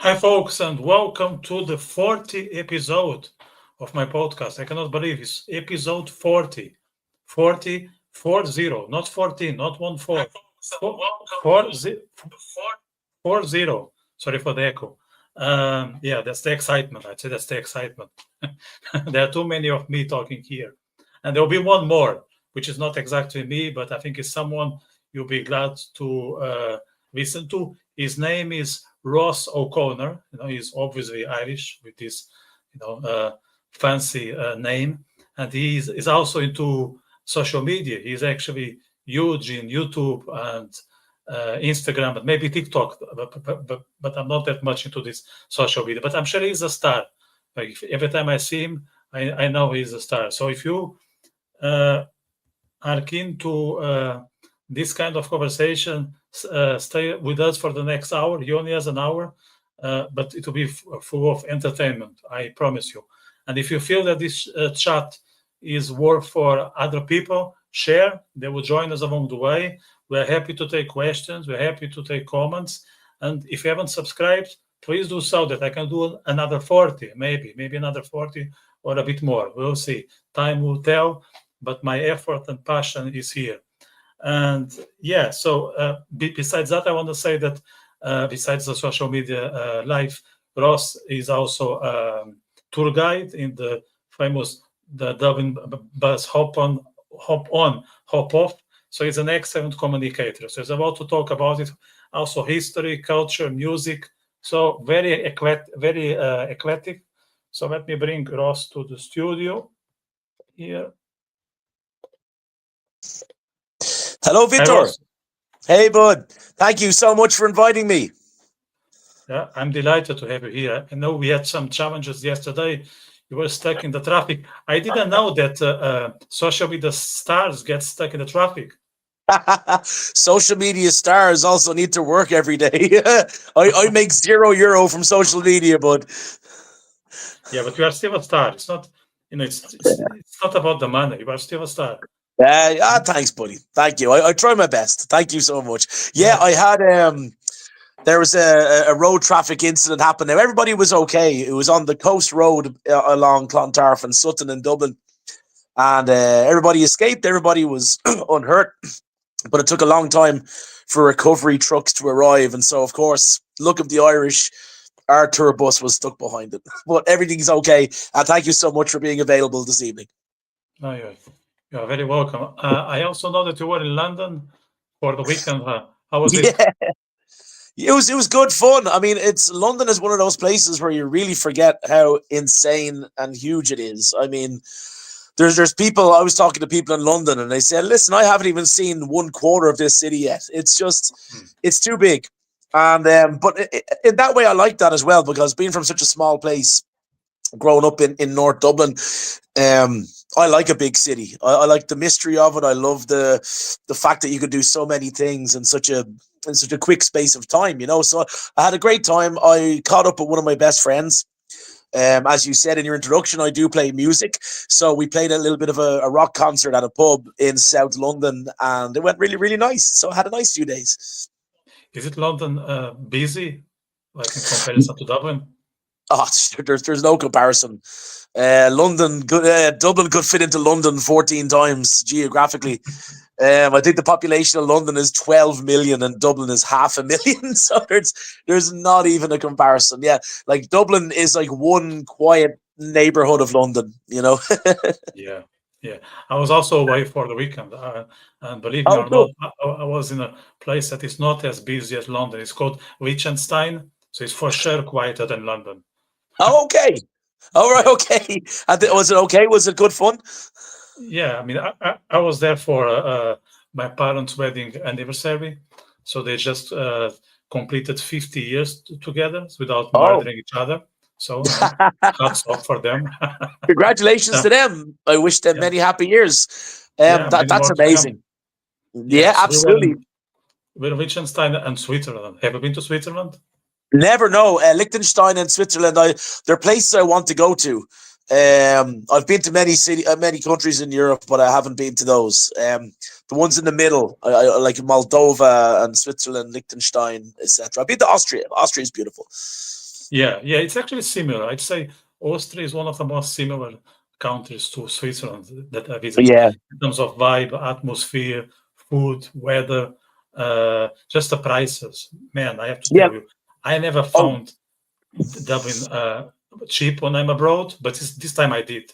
Hi, folks, and welcome to the 40th episode of my podcast. I cannot believe it's episode 40. 40, 40, not 14, not 1 4. 40. Sorry for the echo. Yeah, that's the excitement. I'd say that's the excitement. There are too many of me talking here. And there will be one more, which is not exactly me, but I think it's someone you'll be glad to listen to. His name is Ross O'Connor. He's obviously Irish with this, fancy name, and he's also into social media. He's actually huge in YouTube and Instagram, but maybe TikTok. But I'm not that much into this social media. But I'm sure he's a star. Like every time I see him, I know he's a star. So if you uh, are keen to this kind of conversation, stay with us for the next hour. He only has an hour, but it will be full of entertainment, I promise you. And if you feel that this chat is worth for other people, share. They will join us along the way. We're happy to take questions. We're happy to take comments. And if you haven't subscribed, please do so that I can do another 40, maybe another 40 or a bit more. We'll see. Time will tell, but my effort and passion is here. And yeah, so besides that, I want to say that besides the social media life, Ross is also tour guide in the famous the Dublin bus hop on, hop off. So he's an excellent communicator. So he's about to talk about it, also history, culture, music. So very eclectic. So let me bring Ross to the studio here. Hello, Hi, Vitor. Ross. Hey, bud. Thank you so much for inviting me. Yeah, I'm delighted to have you here. I know we had some challenges yesterday. You were stuck in the traffic. I didn't know that social media stars get stuck in the traffic. Social media stars also need to work every day. I make €0 from social media, bud. Yeah, but you are still a star. It's not, it's not about the money. You are still a star. Thanks, buddy. Thank you. I try my best. Thank you so much. Yeah, Yeah. I had there was a road traffic incident happen. Now everybody was okay. It was on the coast road along Clontarf and Sutton in Dublin, and everybody escaped. Everybody was unhurt, but it took a long time for recovery trucks to arrive. And so, of course, look of the Irish, our tour bus was stuck behind it. But everything's okay. And thank you so much for being available this evening. No, you're very welcome. I also know that you were in London for the weekend. How was it? Yeah, it was good fun. I mean, it's London is one of those places where you really forget how insane and huge it is. I mean, there's people. I was talking to people in London, and they said, "Listen, I haven't even seen 1/4 of this city yet. It's just, Hmm. it's too big." And but in that way, I like that as well because being from such a small place, growing up in North Dublin, um, I like a big city. I like the mystery of it. I love the fact that you could do so many things in such a quick space of time. So I had a great time. I caught up with one of my best friends. As you said in your introduction, I do play music. So we played a little bit of a rock concert at a pub in South London, and it went really, really nice. So I had a nice few days. Is it London busy, like in comparison to Dublin? Oh, there's no comparison. Dublin could fit into London 14 times geographically. I think the population of London is 12 million and Dublin is 500,000. So there's not even a comparison. Yeah, like Dublin is like one quiet neighborhood of London. Yeah, yeah. I was also away for the weekend, and believe me Oh, or not, cool. I was in a place that is not as busy as London. It's called Liechtenstein, so it's for sure quieter than London. Oh, okay. All right. Yeah, Okay. Was it okay? Was it good fun? yeah. I mean, I was there for my parents' wedding anniversary, so they just completed 50 years together without Oh, murdering each other. So, hats off for them. congratulations Yeah, to them. I wish them yeah, many happy years. yeah. Many That's more to come. amazing. Yeah, Yes, absolutely. we were in Liechtenstein and Switzerland. Have you been to Switzerland? Never know. Liechtenstein and Switzerland, they're places I want to go to. I've been to many countries in Europe, but I haven't been to those. The ones in the middle, I like Moldova and Switzerland, Liechtenstein, etc. I've been to Austria. Austria is beautiful. Yeah, it's actually similar. I'd say Austria is one of the most similar countries to Switzerland that I visited Yeah, in terms of vibe, atmosphere, food, weather, just the prices. Man, I have to yeah. tell you, I never Oh, found Dublin cheap when I'm abroad, but this time I did.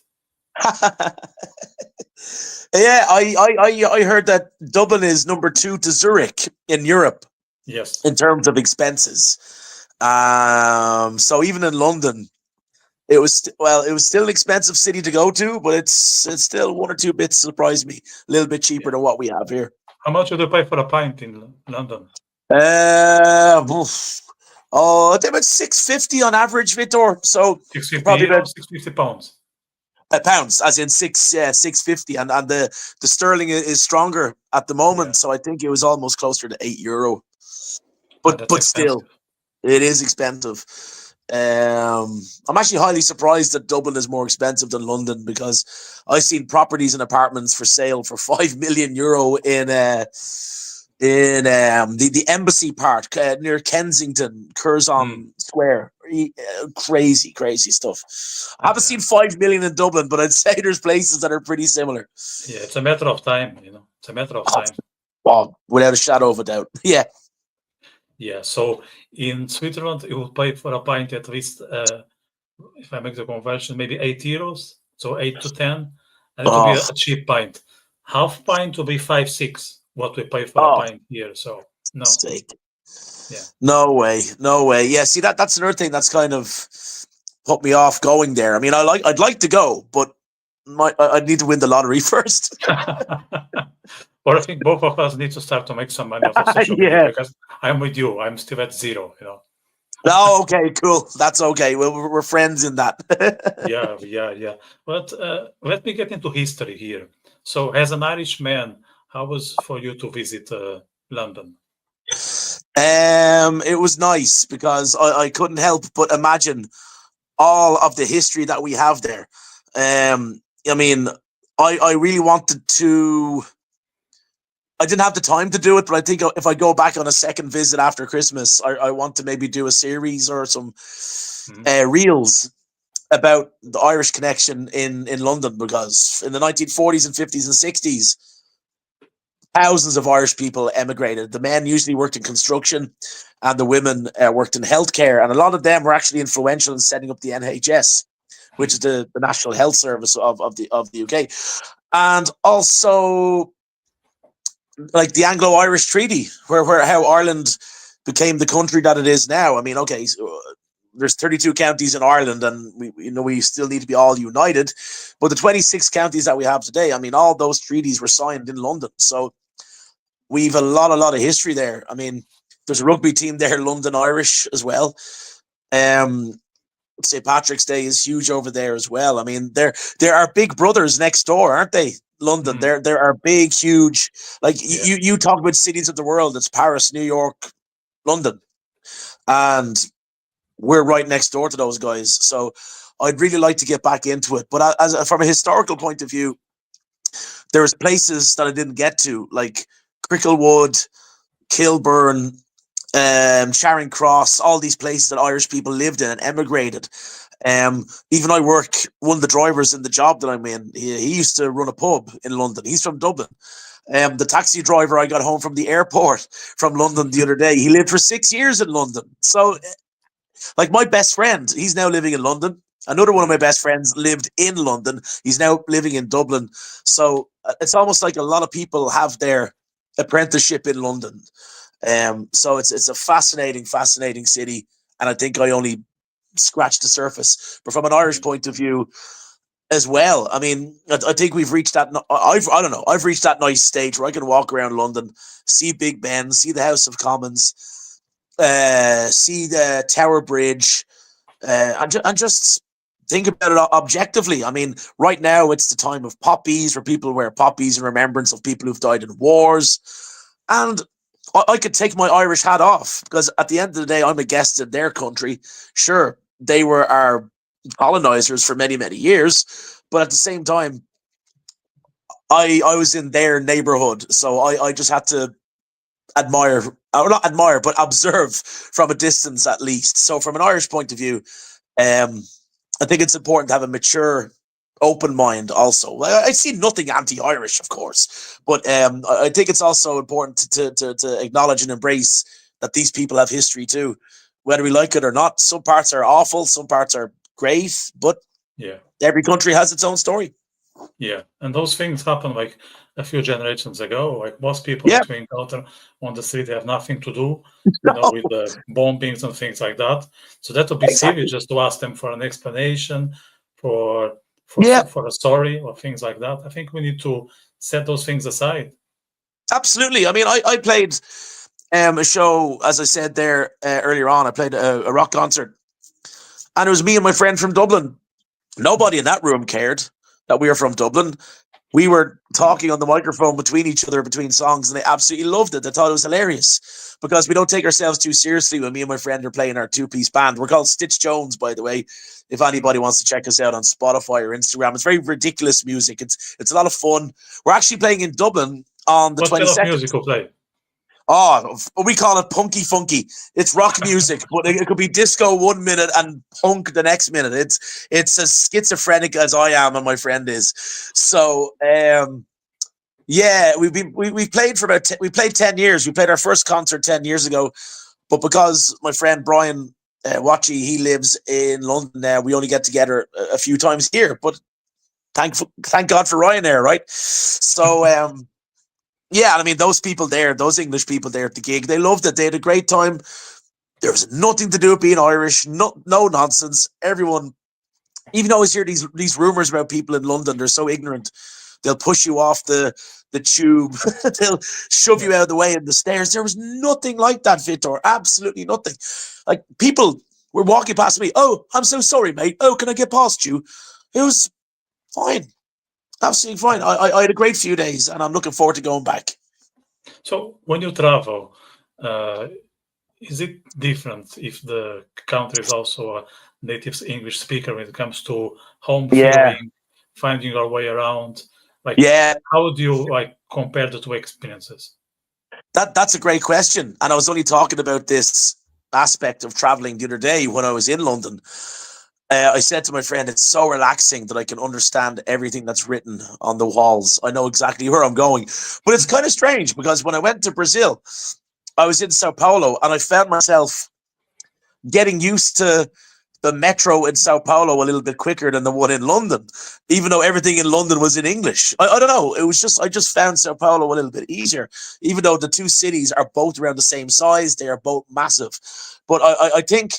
yeah. I heard that Dublin is number two to Zurich in Europe Yes. in terms of expenses. So even in London, it was still an expensive city to go to, but it's still one or two bits surprised me. A little bit cheaper Yeah. than what we have here. How much would you pay for a pint in London? Oof. Oh, I think about 650 on average, Victor. So 650 probably about euros, 650 pounds. pounds, as in 650, and the sterling is stronger at the moment. Yeah, So I think it was almost closer to €8. that's But still, expensive. it is expensive. I'm actually highly surprised that Dublin is more expensive than London because I've seen properties and apartments for sale for €5 million in the embassy part near Kensington, Mm, Curzon Square. Crazy stuff. I haven't yeah, seen 5 million in Dublin, but I'd say there's places that are pretty similar. yeah. It's a matter of time. It's a matter of Oh, time. well, without a shadow of a doubt. Yeah. Yeah. So in Switzerland, you would pay for a pint at least, if I make the conversion, maybe 8 euros. So 8 to 10, and it will be Oh, a cheap pint. Half pint will be 5, 6. What we pay for a oh, pint here. So no. sake. Yeah. No way, no way. Yeah, see that's another thing that's kind of put me off going there. I mean, I'd like to go, but I'd need to win the lottery first. Or I think both of us need to start to make some money off of social media Yeah. because I'm with you. I'm still at zero. Oh, okay, cool. That's okay. We're friends in that. Yeah. But let me get into history here. So, as an Irishman, how was for you to visit London? It was nice because I couldn't help but imagine all of the history that we have there. I mean, I really wanted to. I didn't have the time to do it, but I think if I go back on a second visit after Christmas, I want to maybe do a series or some Mhm. reels about the Irish connection in London because in the 1940s and 50s and 60s, thousands of Irish people emigrated. The men usually worked in construction and the women worked in healthcare. And a lot of them were actually influential in setting up the NHS, which is the National Health Service of the UK. And also like the Anglo-Irish Treaty, where how Ireland became the country that it is now. I mean, okay, so there's 32 counties in Ireland, and we still need to be all united. But the 26 counties that we have today, I mean, all those treaties were signed in London, so we've a lot of history there. I mean, there's a rugby team there, London Irish as well. Um, St. Patrick's Day is huge over there as well. I mean, there are big brothers next door, aren't they? London. Mhm. There are big, huge. Like Yeah. you talk about cities of the world. It's Paris, New York, London, and we're right next door to those guys. So I'd really like to get back into it. But from a historical point of view, there's places that I didn't get to, like Cricklewood, Kilburn, Charing Cross, all these places that Irish people lived in and emigrated. Even I work, one of the drivers in the job that I'm in, he used to run a pub in London. He's from Dublin. The taxi driver I got home from the airport from London the other day, he lived for 6 years in London. So, like my best friend, he's now living in London. Another one of my Mhm. best friends lived in London. He's now living in Dublin. So it's almost like a lot of people have their apprenticeship in London. So it's a fascinating city, and I think I only scratched the surface. But from an Irish Yeah. point of view as well, I mean, I think we've reached that. I don't know. I've reached that nice stage where I can walk around London, see Big Ben, see the House of Commons, see the Tower Bridge, and just think about it objectively. I mean, right now it's the time of poppies, where people wear poppies in remembrance of people who've died in wars, and I could take my Irish hat off because at the end of the day, I'm a guest in their country. Sure, they were our colonizers for many years, but at the same time, I was in their neighborhood, so I just had to admire or not admire, but observe from a distance at least. So from an Irish point of view, I think it's important to have a mature, open mind also. I see nothing anti-Irish, of course, but I think it's also important to acknowledge and embrace that these people have history too, whether we like it or not. Some parts are awful, some parts are great, but Yeah. every country has its own story. Yeah, and those things happen like a few generations ago. Like most people Yeah. that we encounter on the street, they have nothing to do, No, with the bombings and things like that. So that would be silly exactly. just to ask them for an explanation, for Yeah, for a story or things like that. I think we need to set those things aside. absolutely. I mean, I played a show, as I said there earlier on. I played a rock concert, and it was me and my friend from Dublin. Nobody in that room cared that we were from Dublin. We were talking on the microphone between each other between songs, and they absolutely loved it. They thought it was hilarious because we don't take ourselves too seriously when me and my friend are playing our two-piece band. We're called Stitch Jones, by the way. If anybody wants to check us out on Spotify or Instagram, it's very ridiculous music. It's a lot of fun. We're actually playing in Dublin on the What kind of 22nd. music you play? Oh, we call it punky funky. It's rock music, but it could be disco 1 minute and punk the next minute. It's as schizophrenic as I am and my friend is. So yeah, we played for we played 10 years. We played our first concert 10 years ago, but because my friend Brian Watchy, he lives in London now, we only get together a few times here. But thank God for Ryanair, right? So yeah, I mean, those people there, those English people there at the gig, they loved it. They had a great time. There was nothing to do with being Irish. No nonsense. Everyone, even though I always hear these rumors about people in London, they're so ignorant. They'll push you off the tube. They'll shove you out of the way in the stairs. There was nothing like that, Victor. Absolutely nothing. Like, people were walking past me. Oh, I'm so sorry, mate. Oh, can I get past you? It was fine. Absolutely fine. I had a great few days, and I'm looking forward to going back. So when you travel, uh, is it different if the country is also a native English speaker when it comes to home Yeah. feeling, finding your way around? Like, Yeah, how do you like compare the two experiences? that's a great question. And I was only talking about this aspect of traveling the other day when I was in London. I said to my friend, it's so relaxing that I can understand everything that's written on the walls. I know exactly where I'm going. But it's kind of strange because when I went to Brazil, I was in Sao Paulo and I found myself getting used to the metro in Sao Paulo a little bit quicker than the one in London, even though everything in London was in English. I don't know. It was just, I just found Sao Paulo a little bit easier, even though the two cities are both around the same size. They are both massive. But I think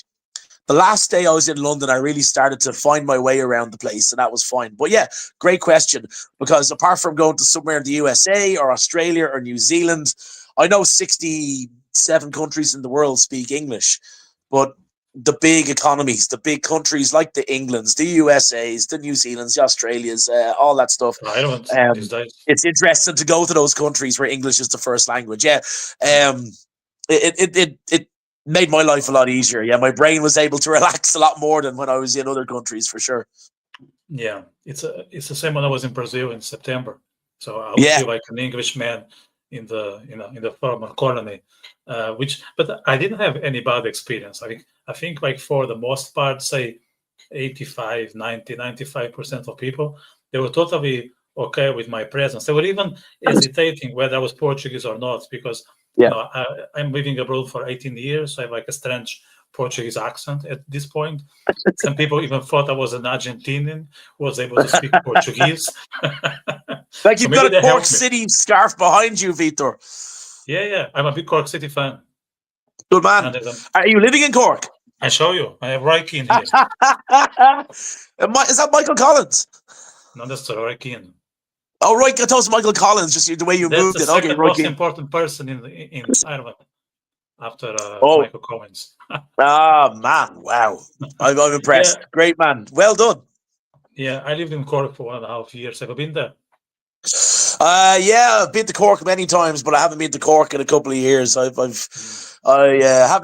the last day I was in London, I really started to find my way around the place, and that was fine. But yeah, great question. Because apart from going to somewhere in the USA or Australia or New Zealand, I know 67 countries in the world speak English, but the big economies, the big countries like the Englands, the USAs, the New Zealands, the Australias, all that stuff. Ireland these days. It's interesting to go to those countries where English is the first language. Yeah, it made my life a lot easier. Yeah, my brain was able to relax a lot more than when I was in other countries, for sure. Yeah, it's the same when I was in Brazil in September. So I would Yeah, feel like an Englishman in the in the former colony, which but I didn't have any bad experience. I think like for the most part, say 85, 90, 95% of people, they were totally okay with my presence. They were even hesitating whether I was Portuguese or not because yeah. I'm living abroad for 18 years. So I have like a strange Portuguese accent at this point. Some people even thought I was an Argentinian who was able to speak Portuguese. Like, So you've got maybe a they Cork helped me. City scarf behind you, Vitor. Yeah, yeah. I'm a big Cork City fan. Good man. And Are you living in Cork? I show you. I have Roy Keane here. Is that Michael Collins? No, that's Roy Keane. Oh, right. I thought it was Michael Collins, just the way you That's moved the it. Okay, second Roy most Keane. important person in Ireland after Oh, Michael Collins. man. Wow. I'm impressed. Yeah, Great man. Well done. yeah. I lived in Cork for 1.5 years. Have you been there? Yeah, I've been to Cork many times, but I haven't been to Cork in a couple of years. I haven't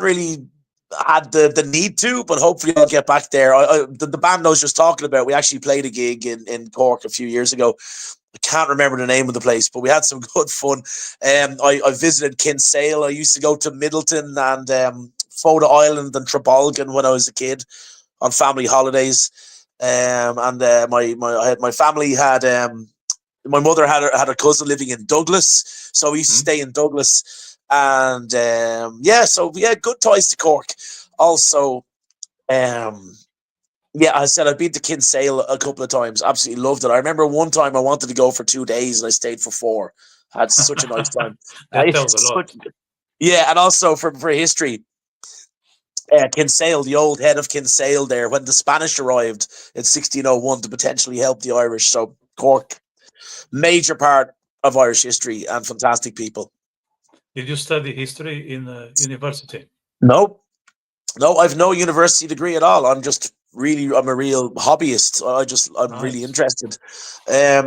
really had the need to, but hopefully I'll get back there. The band I was just talking about, we actually played a gig in Cork a few years ago. I can't remember the name of the place, but we had some good fun. I visited Kinsale. I used to go to Middleton and Foda Island and Trebolgan when I was a kid on family holidays. And my family had my mother had a cousin living in Douglas, so we used to stay in Douglas. And good ties to Cork. Also, I said I've been to Kinsale a couple of times. Absolutely loved it. I remember one time I wanted to go for 2 days and I stayed for 4. Had such a nice time. That tells a lot. Yeah, and also for history, Kinsale, the old head of Kinsale there, when the Spanish arrived in 1601 to potentially help the Irish. So Cork, major part of Irish history and fantastic people. Did you study history in university? No, I've no university degree at all. I'm a real hobbyist. I'm really interested. I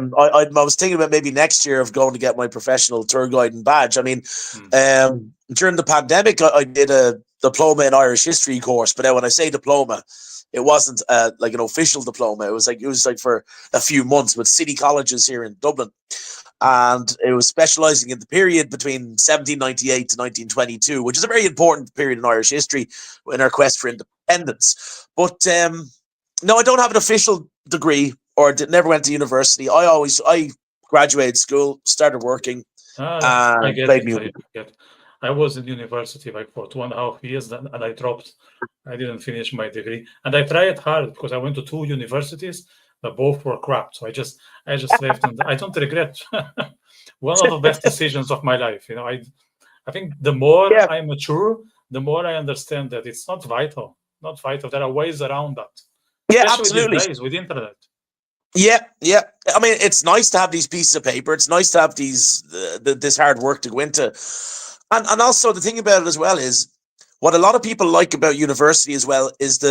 was thinking about maybe next year of going to get my professional tour guiding badge. I mean, during the pandemic, I did a diploma in Irish history course. But now when I say diploma, it wasn't like an official diploma. It was like for a few months with city colleges here in Dublin. And it was specialising in the period between 1798 to 1922, which is a very important period in Irish history in our quest for independence. But no, I don't have an official degree or never went to university. I graduated school, started working, and played music. I was in university like for 2.5 years, and I dropped. I didn't finish my degree, and I tried hard because I went to 2 universities, but both were crap. So I just left, and I don't regret. One of the best decisions of my life. I think the more I mature, the more I understand that it's not vital. Not vital. There are ways around that. Yeah, especially absolutely. These days with the internet. Yeah. I mean, it's nice to have these pieces of paper. It's nice to have this hard work to go into. And also the thing about it as well is what a lot of people like about university as well is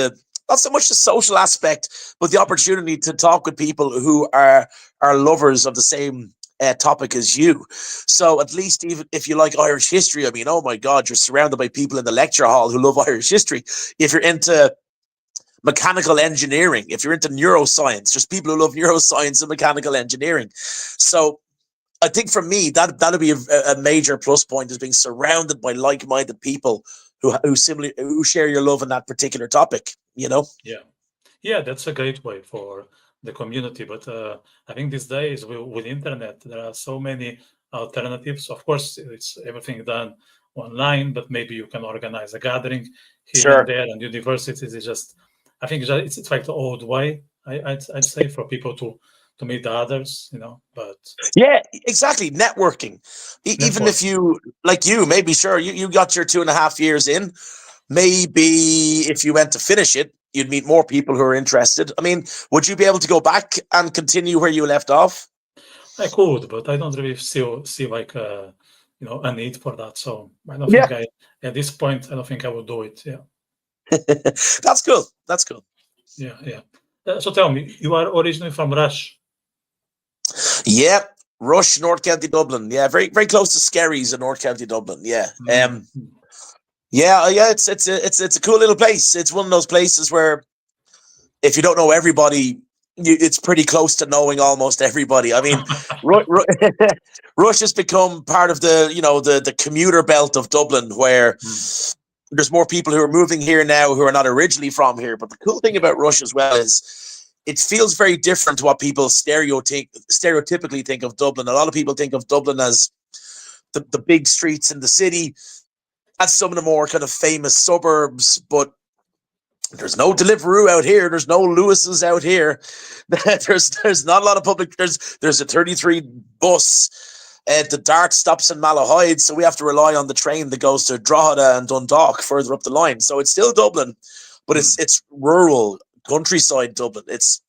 not so much the social aspect, but the opportunity to talk with people who are lovers of the same topic as you. So at least even if you like Irish history, I mean, oh my God, you're surrounded by people in the lecture hall who love Irish history. If you're into mechanical engineering, if you're into neuroscience, there's people who love neuroscience and mechanical engineering. So I think for me, that'll be a major plus point, is being surrounded by like-minded people who share your love in that particular topic. Yeah, that's a great way for the community. But I think these days with internet, there are so many alternatives. Of course, it's everything done online, but maybe you can organize a gathering here and there. And universities is just, I think it's like the old way. I'd say for people to meet the others, but yeah, exactly. Networking. Even if you, like maybe you got your 2.5 years in, maybe if you went to finish it, you'd meet more people who are interested. I mean, would you be able to go back and continue where you left off? I could, but I don't really see like a need for that. So I don't think at this point, I don't think I would do it. Yeah. That's cool. Yeah. So tell me, you are originally from Rush? Yeah, Rush, North County Dublin. Yeah, very very close to Skerries in North County Dublin. Yeah. It's a cool little place. It's one of those places where if you don't know everybody, it's pretty close to knowing almost everybody. I mean, Rush has become part of the commuter belt of Dublin, where there's more people who are moving here now who are not originally from here. But the cool thing about Rush as well is it feels very different to what people stereotypically think of Dublin. A lot of people think of Dublin as the big streets in the city, as some of the more kind of famous suburbs, but there's no Deliveroo out here. There's no Lewis's out here. There's not a lot of public. There's a 33 bus. The Dart stops in Malahide, so we have to rely on the train that goes to Drogheda and Dundalk further up the line. So it's still Dublin, but it's rural, countryside Dublin. It's,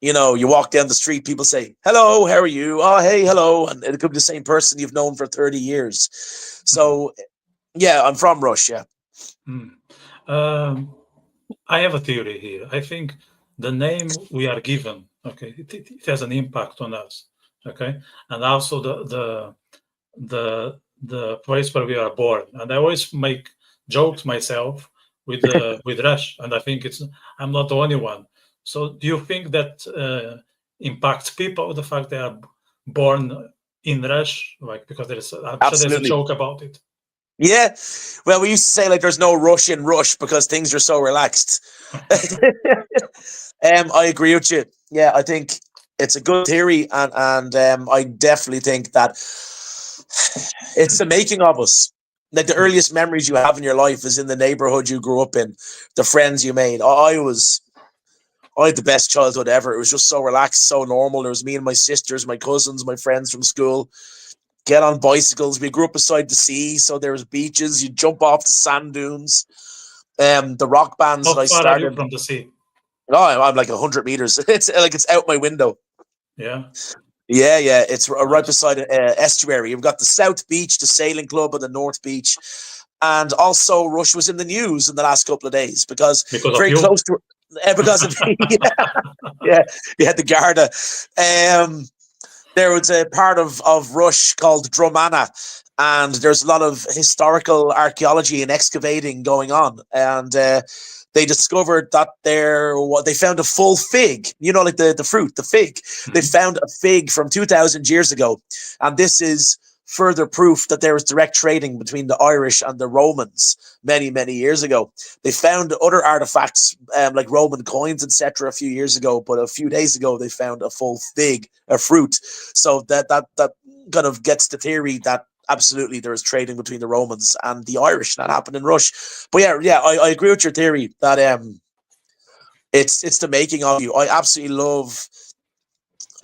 you walk down the street, people say, hello, how are you? Oh, hey, hello. And it could be the same person you've known for 30 years. So, yeah, I'm from Rush, yeah. I have a theory here. I think the name we are given, okay, it has an impact on us, okay, and also the place where we are born. And I always make jokes myself with Rush, and I think I'm not the only one. So do you think that impacts people, the fact they are born in Rush, like because I'm sure there's a Absolutely. joke about it. Yeah. Well, we used to say like there's no rush in Rush because things are so relaxed. I agree with you. Yeah, I think it's a good theory, and I definitely think that it's the making of us. Like the earliest memories you have in your life is in the neighborhood you grew up in, the friends you made. I had the best childhood ever. It was just so relaxed, so normal. There was me and my sisters, my cousins, my friends from school. Get on bicycles. We grew up beside the sea, so there was beaches. You jump off the sand dunes. The rock bands How that I far are you started. from the sea? Oh, I'm like 100 meters. It's like it's out my window. Yeah. Yeah, yeah. It's right Nice. beside an estuary. We've got the South Beach, the sailing club, and the North Beach. And also, Rush was in the news in the last couple of days because Because of very you? close to because of yeah, yeah, the Garda. There was a part of Rush called Dromana, and there's a lot of historical archaeology and excavating going on. And they discovered that they found a full fig, like the fruit, the fig. They Mhm. found a fig from 2,000 years ago, and this is further proof that there was direct trading between the Irish and the Romans many, many years ago. They found other artifacts like Roman coins, etc., a few years ago, but a few days ago they found a full fig, a fruit. So that kind of gets the theory that absolutely there was trading between the Romans and the Irish. That happened in Rush. But yeah, I agree with your theory that it's the making of you.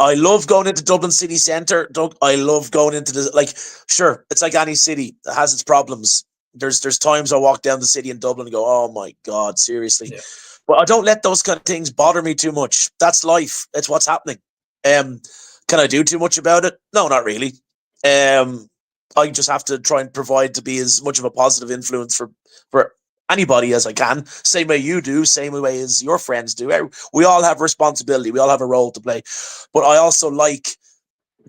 I love going into Dublin city centre. I love going into sure, it's like any city. It has its problems. There's times I walk down the city in Dublin and go, oh my God, seriously. Yeah. But I don't let those kind of things bother me too much. That's life. It's what's happening. Um, can I do too much about it? No, not really. Um, I just have to try and provide to be as much of a positive influence for anybody as I can. Same way you do, same way as your friends do. We all have responsibility. We all have a role to play. But I also like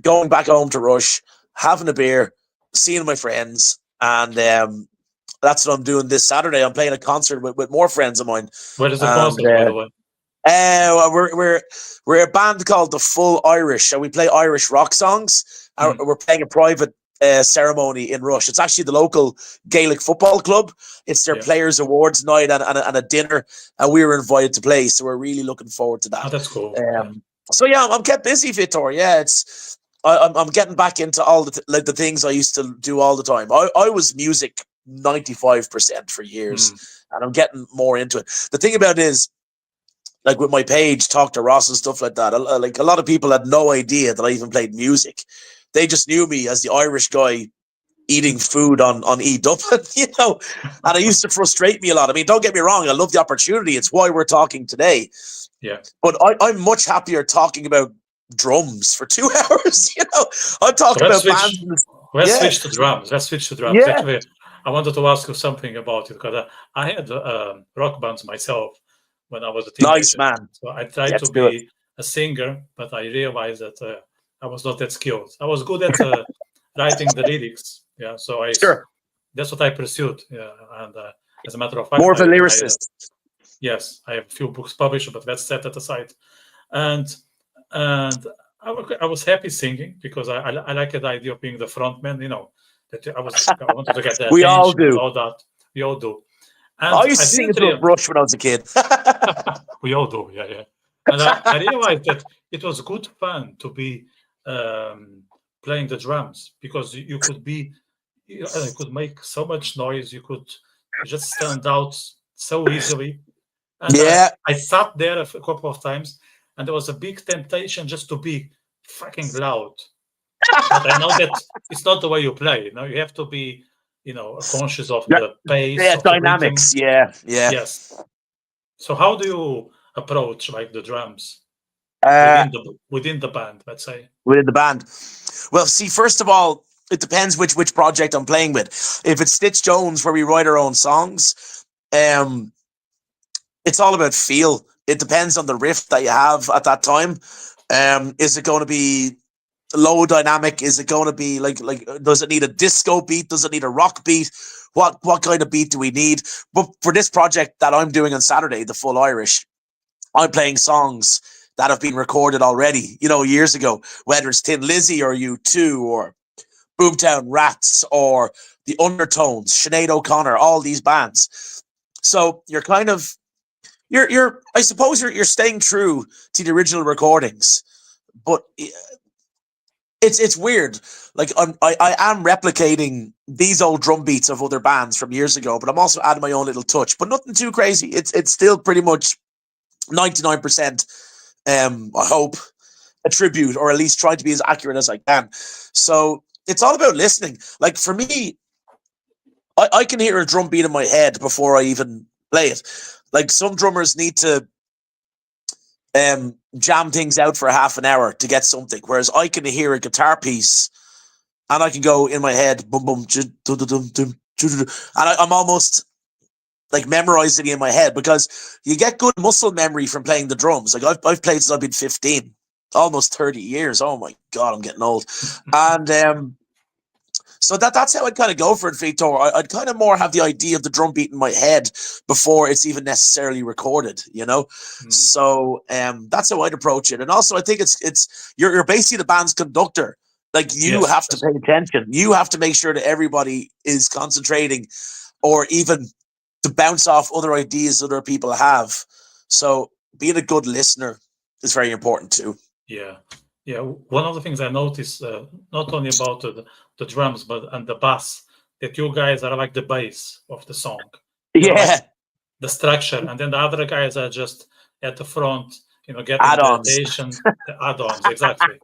going back home to Rush, having a beer, seeing my friends, and that's what I'm doing this Saturday. I'm playing a concert with more friends of mine, Where is the and concert, by the way? we're a band called the Full Irish, and we play Irish rock songs. Mm. We're playing a private ceremony in Rush. It's actually the local Gaelic football club. It's their Yeah. players' awards night and a dinner, and we were invited to play. So we're really looking forward to Oh, that. that's cool. Yeah. So yeah, I'm kept busy, Vitor. Yeah, I'm getting back into all the things I used to do all the time. I was music 95% for years, Mm. and I'm getting more into it. The thing about it is, like with my page, Talk to Ross and stuff like that. Like a lot of people had no idea that I even played music. They just knew me as the Irish guy eating food on E Dublin, and it used to frustrate me a lot. I mean, don't get me wrong, I love the opportunity. It's why we're talking today. Yeah. But I'm much happier talking about drums for 2 hours. I'm So talking about bands. let's Yeah, switch to drums. Let's switch to drums. yeah. Actually, I wanted to ask you something about it because I had rock bands myself when I was a Nice, teenager. man. So I tried to Let's do it. be a singer, but I realized that I was not that skilled. I was good at writing the lyrics. Yeah, so Sure. that's what I pursued. Yeah, and as a matter of fact, More of a lyricist. yes, I have a few books published, but let's set that aside. And and I was happy singing because I like the idea of being the front man. That I wanted to get the We all attention and do. all that. We all do, I and used I to sing didn't into a really. brush when I was a kid. We all do, yeah, yeah. And I realized that it was good fun to be um, playing the drums because you could be, you could make so much noise. You could just stand out so easily. And Yeah. I sat there a couple of times, and there was a big temptation just to be fucking loud. But I know that it's not the way you play. You have to be, conscious of Yeah. the pace, Yeah. of the rhythm. Dynamics. Yeah. Yeah. Yes. So how do you approach like the drums Uh, within the band? Let's say. within the band. Well, see, first of all, it depends which project I'm playing with. If it's Stitch Jones, where we write our own songs, um, it's all about feel. It depends on the riff that you have at that time. Is it going to be low dynamic? Is it going to be like? Does it need a disco beat? Does it need a rock beat? What kind of beat do we need? But for this project that I'm doing on Saturday, the Full Irish, I'm playing songs that have been recorded already, years ago, whether it's Tin Lizzy or U2 or Boomtown Rats or the Undertones, Sinead O'Connor, all these bands. So you're kind of you're I suppose you're staying true to the original recordings, but it's weird. Like I am replicating these old drum beats of other bands from years ago, but I'm also adding my own little touch. But nothing too crazy. It's still pretty much 99%. I hope a tribute, or at least try to be as accurate as I can. So it's all about listening. Like for me, I can hear a drum beat in my head before I even play it. Like some drummers need to jam things out for half an hour to get something, whereas I can hear a guitar piece and I can go in my head, boom, boom, and I'm almost like memorizing it in my head, because you get good muscle memory from playing the drums. Like I've played since I've been 15, almost 30 years. Oh my God, I'm getting old. And so that's how I'd kind of go for it, Victor. I'd kind of more have the idea of the drum beat in my head before it's even necessarily recorded, So that's how I'd approach it. And also I think it's you're basically the band's conductor. Like you have to pay attention. You have to make sure that everybody is concentrating, or even to bounce off other ideas other people have. So being a good listener is very important too. Yeah. One of the things I noticed, not only about the drums, but and the bass, that you guys are like the bass of the song. Yeah. Like the structure, and then the other guys are just at the front, getting add-ons. the attention, the add-ons. Exactly.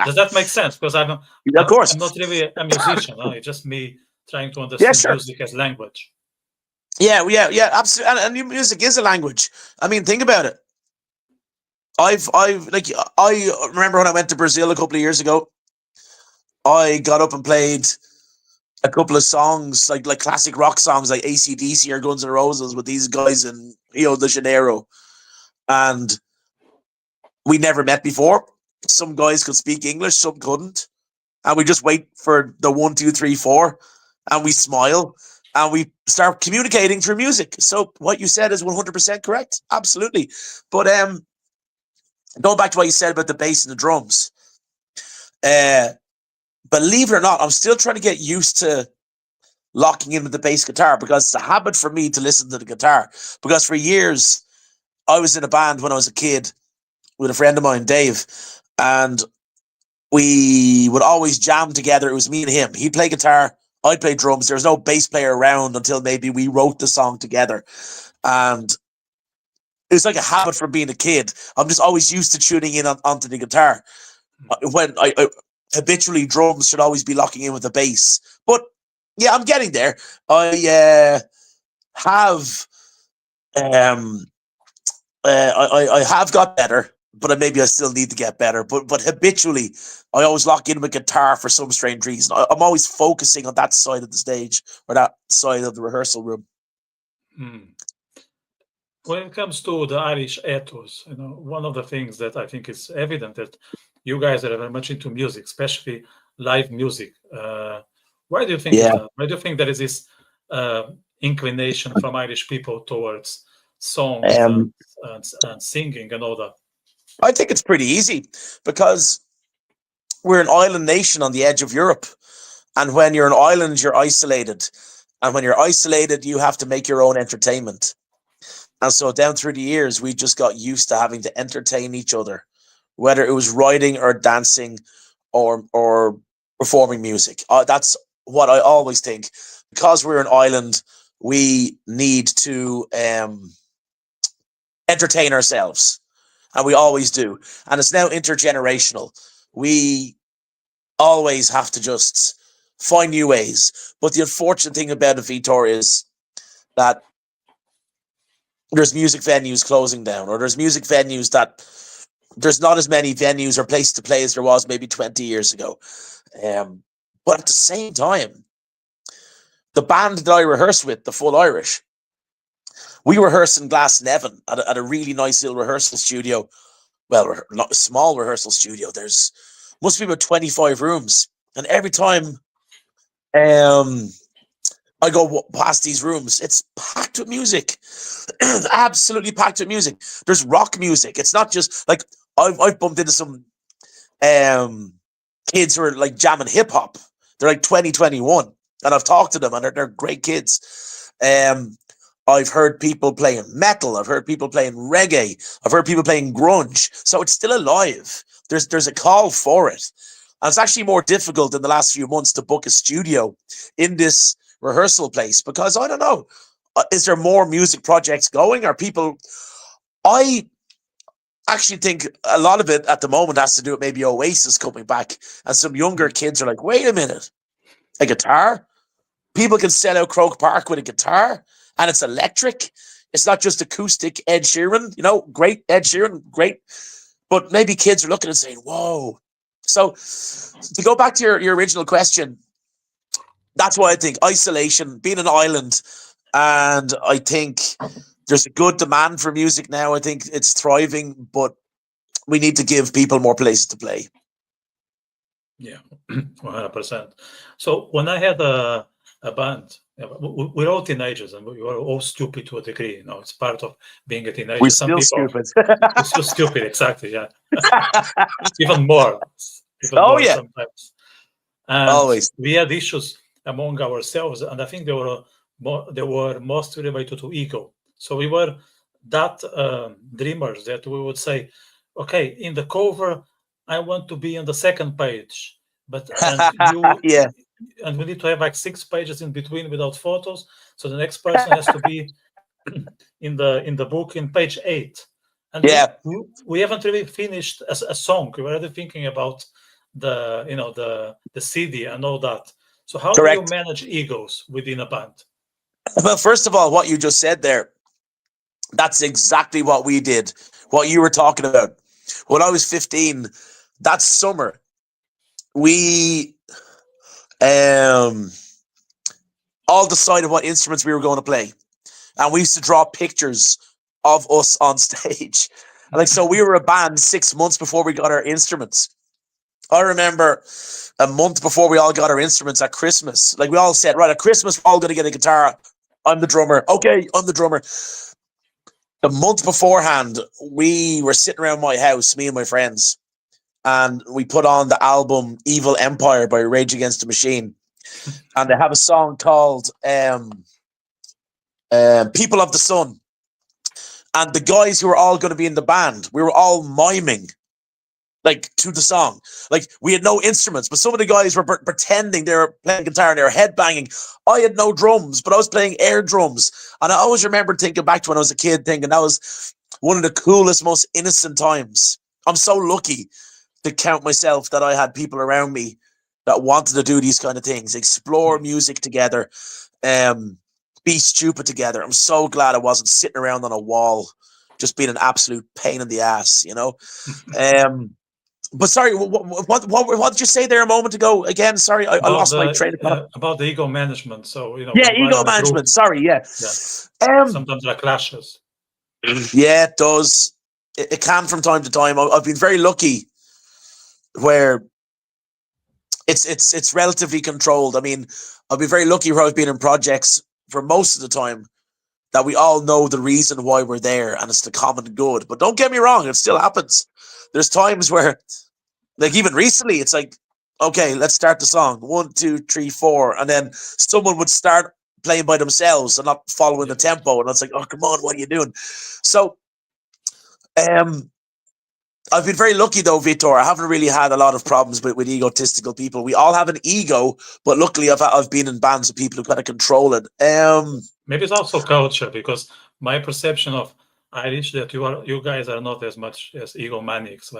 Does that make sense? Because of course, I'm not really a musician. It's just me trying to understand music as language. Yeah, absolutely. And music is a language. I mean, think about it. I remember when I went to Brazil a couple of years ago, I got up and played a couple of songs, like classic rock songs like AC/DC or Guns N' Roses with these guys in Rio de Janeiro. And we never met before. Some guys could speak English, some couldn't. And we just wait for the 1, 2, 3, 4, and we smile and we start communicating through music. So what you said is 100% correct. Absolutely. But going back to what you said about the bass and the drums, believe it or not, I'm still trying to get used to locking in with the bass guitar, because it's a habit for me to listen to the guitar. Because for years, I was in a band when I was a kid with a friend of mine, Dave, and we would always jam together. It was me and him. He'd play guitar, I'd play drums. There was no bass player around until maybe we wrote the song together. And it was like a habit from being a kid. I'm just always used to tuning in onto the guitar. When I habitually, drums should always be locking in with the bass. But yeah, I'm getting there. I have I have got better, but maybe I still need to get better. But habitually, I always lock in with guitar for some strange reason. I'm always focusing on that side of the stage, or that side of the rehearsal room. When it comes to the Irish ethos, one of the things that I think is evident, that you guys are very much into music, especially live music. Why do you think is that? Why do you think there is this inclination from Irish people towards songs and singing and all that? I think it's pretty easy, because we're an island nation on the edge of Europe. And when you're an island, you're isolated. And when you're isolated, you have to make your own entertainment. And so down through the years, we just got used to having to entertain each other, whether it was writing or dancing or performing music. That's what I always think. Because we're an island, we need to entertain ourselves. And we always do. And it's now intergenerational. We always have to just find new ways. But the unfortunate thing about it, Vitor, is that there's music venues closing down, or there's music venues that there's not as many venues or places to play as there was maybe 20 years ago. But at the same time, the band that I rehearse with, the Full Irish, we rehearse in Glasnevin at a really nice little rehearsal studio. Well, not a small rehearsal studio. There's must be about 25 rooms. And every time I go past these rooms, it's packed with music. Absolutely packed with music. There's rock music. It's not just like I've bumped into some kids who are like jamming hip hop. They're like 2021, and I've talked to them, and they're great kids. I've heard people playing metal. I've heard people playing reggae. I've heard people playing grunge. So it's still alive. There's a call for it. And it's actually more difficult in the last few months to book a studio in this rehearsal place because I don't know. Is there more music projects going? Are people? I actually think a lot of it at the moment has to do with maybe Oasis coming back, and some younger kids are like, "Wait a minute, a guitar? People can sell out Croke Park with a guitar, and it's electric. It's not just acoustic Ed Sheeran, great Ed Sheeran, great." But maybe kids are looking and saying, "Whoa." So to go back to your original question, that's why I think isolation, being an island, and I think there's a good demand for music now. I think it's thriving, but we need to give people more places to play. Yeah, 100%. So when I had a band, we're all teenagers and we were all stupid to a degree. It's part of being a teenager. We're Some still people stupid. are still stupid, exactly. Yeah, even more, Oh yeah, sometimes. And always. we had issues among ourselves, and I think they were mostly related to ego. So we were that dreamers that we would say, okay, in the cover, I want to be on the second page, Yeah, and we need to have like 6 pages in between without photos. So the next person has to be in the book in page 8, and yeah. we haven't really finished a song. We're already thinking about the CD and all that. So how do you Correct. manage egos within a band? Well, first of all, what you just said there, that's exactly what we did. What you were talking about. When I was 15, that summer, we all decided what instruments we were going to play. And we used to draw pictures of us on stage. So we were a band 6 months before we got our instruments. I remember a month before we all got our instruments at Christmas. We all said, right, at Christmas, we're all going to get a guitar. I'm the drummer. Okay, I'm the drummer. The month beforehand, we were sitting around my house, me and my friends, and we put on the album Evil Empire by Rage Against the Machine. And they have a song called People of the Sun. And the guys who were all going to be in the band, we were all miming to the song. We had no instruments, but some of the guys were pretending they were playing guitar and they were headbanging. I had no drums, but I was playing air drums. And I always remember thinking back to when I was a kid, thinking that was one of the coolest, most innocent times. I'm so lucky to count myself that I had people around me that wanted to do these kind of things, explore music together, be stupid together. I'm so glad I wasn't sitting around on a wall just being an absolute pain in the ass, But sorry, what did you say there a moment ago? Again, sorry, I lost my train of thought. About the ego management. So Yeah, when we're ego in a group, management. Sorry, yeah. sometimes there are clashes. Yeah, it does. It can from time to time. I've been very lucky where it's relatively controlled. I mean, I've been very lucky where I've been in projects for most of the time that we all know the reason why we're there and it's the common good. But don't get me wrong, it still happens. There's times where, even recently, it's okay, let's start the song. 1, 2, 3, 4. And then someone would start playing by themselves and not following the tempo. And it's oh, come on, what are you doing? So, I've been very lucky though, Vitor. I haven't really had a lot of problems with egotistical people. We all have an ego, but luckily I've been in bands with people who kind of control it. Maybe it's also culture, because my perception of Irish that you guys are not as much as egomaniacs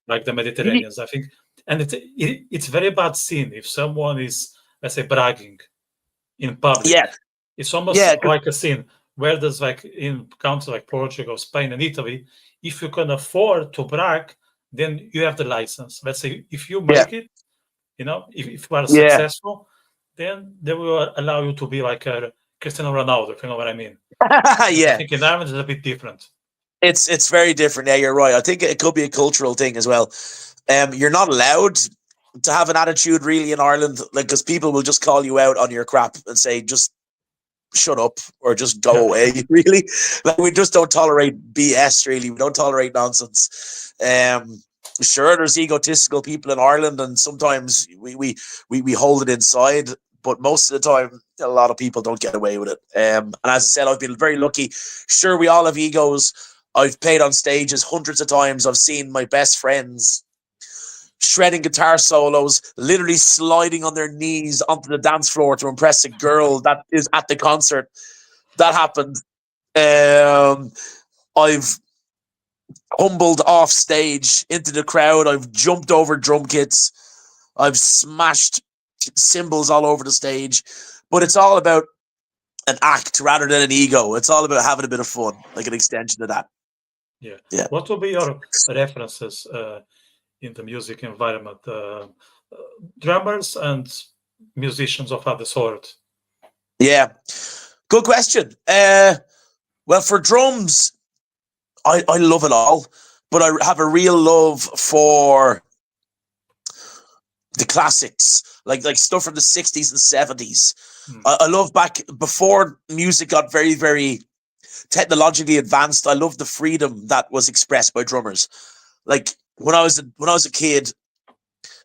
like the Mediterraneans. I think, and it's very bad scene if someone is, let's say, bragging in public. Yeah, it's almost like a scene. Where there's in countries like Portugal, Spain, and Italy, if you can afford to brag, then you have the license. Let's say if you make it, if you are successful, then they will allow you to be like a Cristiano Ronaldo, if you know what I mean. Yeah. I think in Ireland it's a bit different. It's very different. Yeah, you're right. I think it could be a cultural thing as well. You're not allowed to have an attitude really in Ireland, because people will just call you out on your crap and say, just shut up or just go away, really. Like, we just don't tolerate BS, really. We don't tolerate nonsense. Sure, there's egotistical people in Ireland, and sometimes we hold it inside, but most of the time, a lot of people don't get away with it. And as I said, I've been very lucky. Sure, we all have egos. I've played on stages hundreds of times. I've seen my best friends shredding guitar solos, literally sliding on their knees onto the dance floor to impress a girl that is at the concert. That happened. I've humbled off stage into the crowd. I've jumped over drum kits. I've smashed cymbals all over the stage. But it's all about an act rather than an ego. It's all about having a bit of fun, like an extension of that. Yeah. What will be your references in the music environment? Drummers and musicians of other sort. Yeah. Good question. Well, for drums, I love it all, but I have a real love for the classics, like stuff from the 60s and 70s. I love back before music got very, very technologically advanced. I love the freedom that was expressed by drummers. Like when I was a kid,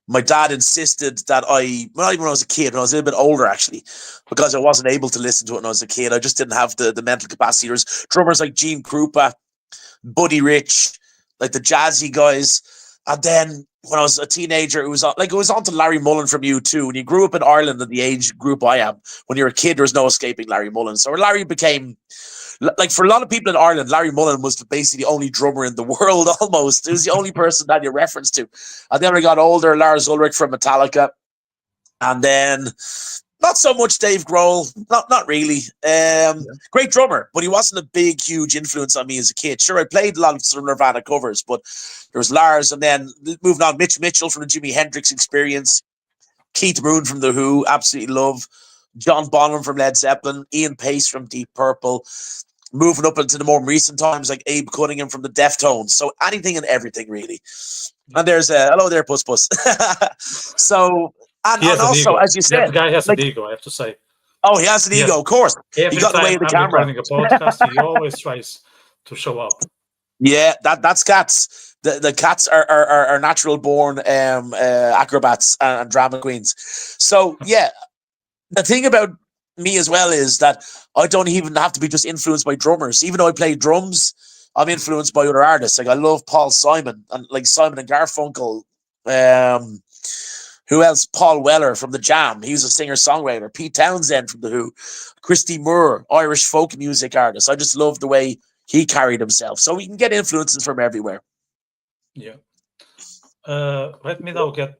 my dad insisted that not even when I was a kid, when I was a little bit older, actually, because I wasn't able to listen to it when I was a kid. I just didn't have the mental capacity. There's drummers like Gene Krupa, Buddy Rich, like the jazzy guys. And then when I was a teenager, it was on to Larry Mullen from U2. When you grew up in Ireland at the age group I am, when you're a kid, there was no escaping Larry Mullen. So Larry became, like, for a lot of people in Ireland, Larry Mullen was basically the only drummer in the world, almost. It was the only person that you referenced to. And then when I got older, Lars Ulrich from Metallica. And then not so much Dave Grohl, not really. Great drummer, but he wasn't a big, huge influence on me as a kid. Sure, I played a lot of some Nirvana covers, but there was Lars, and then moving on, Mitch Mitchell from the Jimi Hendrix Experience, Keith Moon from The Who, absolutely love, John Bonham from Led Zeppelin, Ian Pace from Deep Purple, moving up into the more recent times, like Abe Cunningham from the Deftones. So anything and everything, really. And there's hello there, Puss Puss. So... And also, as you said, that guy has an ego, I have to say. Oh, he has an ego, of course. Every he got time away with the I'm camera. recording a podcast, he always tries to show up. Yeah, that's cats. The cats are natural born acrobats and drama queens. So yeah, the thing about me as well is that I don't even have to be just influenced by drummers. Even though I play drums, I'm influenced by other artists. Like I love Paul Simon and like Simon and Garfunkel. Who else? Paul Weller from The Jam. He was a singer-songwriter. Pete Townsend from The Who. Christy Moore, Irish folk music artist. I just love the way he carried himself. So we can get influences from everywhere. Yeah. Let me now get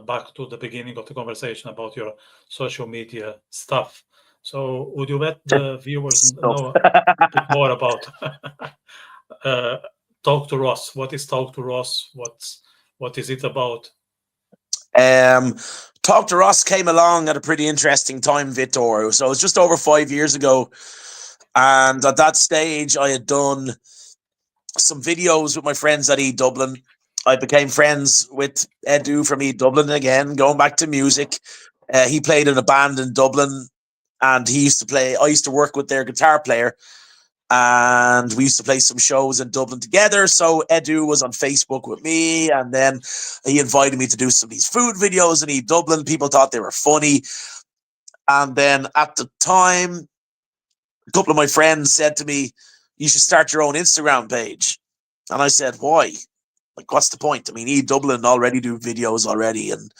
back to the beginning of the conversation about your social media stuff. So would you let the viewers know a bit more about Talk to Ross? What is Talk to Ross? What is it about? Talk to Ross came along at a pretty interesting time, Vitor. So it was just over 5 years ago. And at that stage, I had done some videos with my friends at E-Dublin. I became friends with Edu from E-Dublin again, going back to music. He played in a band in Dublin, and I used to work with their guitar player. And we used to play some shows in Dublin together. So Edu was on Facebook with me, and then he invited me to do some of these food videos in Dublin. People thought they were funny. And then at the time, a couple of my friends said to me, you should start your own Instagram page. And I said, why? Like, what's the point? I mean, Dublin already do videos already. And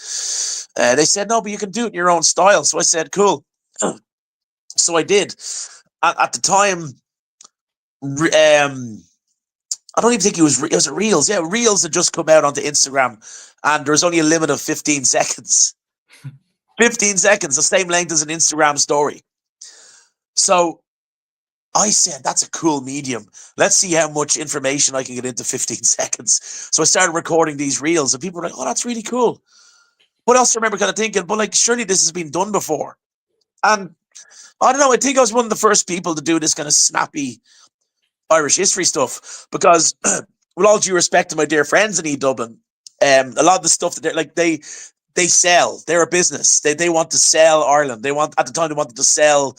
they said, no, but you can do it in your own style. So I said, cool. So I did. At the time, I don't even think it was Reels. Yeah, Reels had just come out onto Instagram, and there was only a limit of 15 seconds. 15 seconds, the same length as an Instagram story. So I said, that's a cool medium. Let's see how much information I can get into 15 seconds. So I started recording these Reels, and people were like, oh, that's really cool. But I also remember kind of thinking, but like, surely this has been done before. And I don't know, I think I was one of the first people to do this kind of snappy Irish history stuff, because with all due respect to my dear friends in E-Dublin, a lot of the stuff that they're like, they sell. They're a business. They want to sell Ireland. At the time they wanted to sell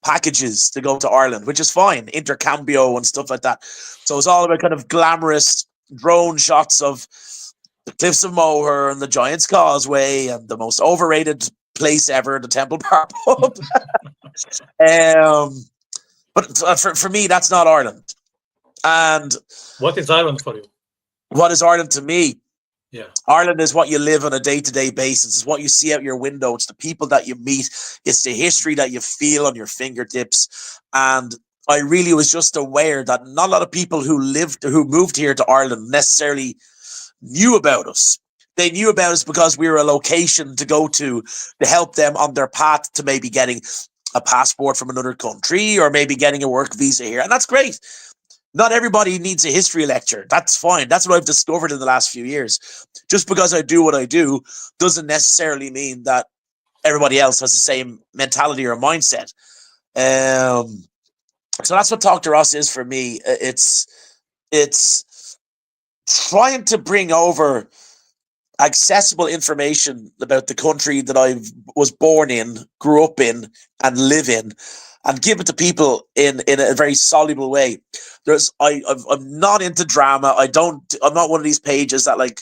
packages to go to Ireland, which is fine, intercambio and stuff like that. So it's all about kind of glamorous drone shots of the Cliffs of Moher and the Giant's Causeway and the most overrated place ever, the Temple Bar pub. But for me, that's not Ireland. And What is Ireland for you? what is Ireland to me? Yeah. Ireland is what you live on a day-to-day basis. It's what you see out your window. It's the people that you meet. It's the history that you feel on your fingertips. And I really was just aware that not a lot of people who moved here to Ireland necessarily knew about us. They knew about us because we were a location to go to help them on their path to maybe getting a passport from another country or maybe getting a work visa here. And that's great. Not everybody needs a history lecture. That's fine. That's what I've discovered in the last few years. Just because I do what I do doesn't necessarily mean that everybody else has the same mentality or mindset. So that's what Talk to Us is for me. It's trying to bring over accessible information about the country that I was born in, grew up in, and live in, and give it to people in a very soluble way. I'm not into drama. I'm not one of these pages that like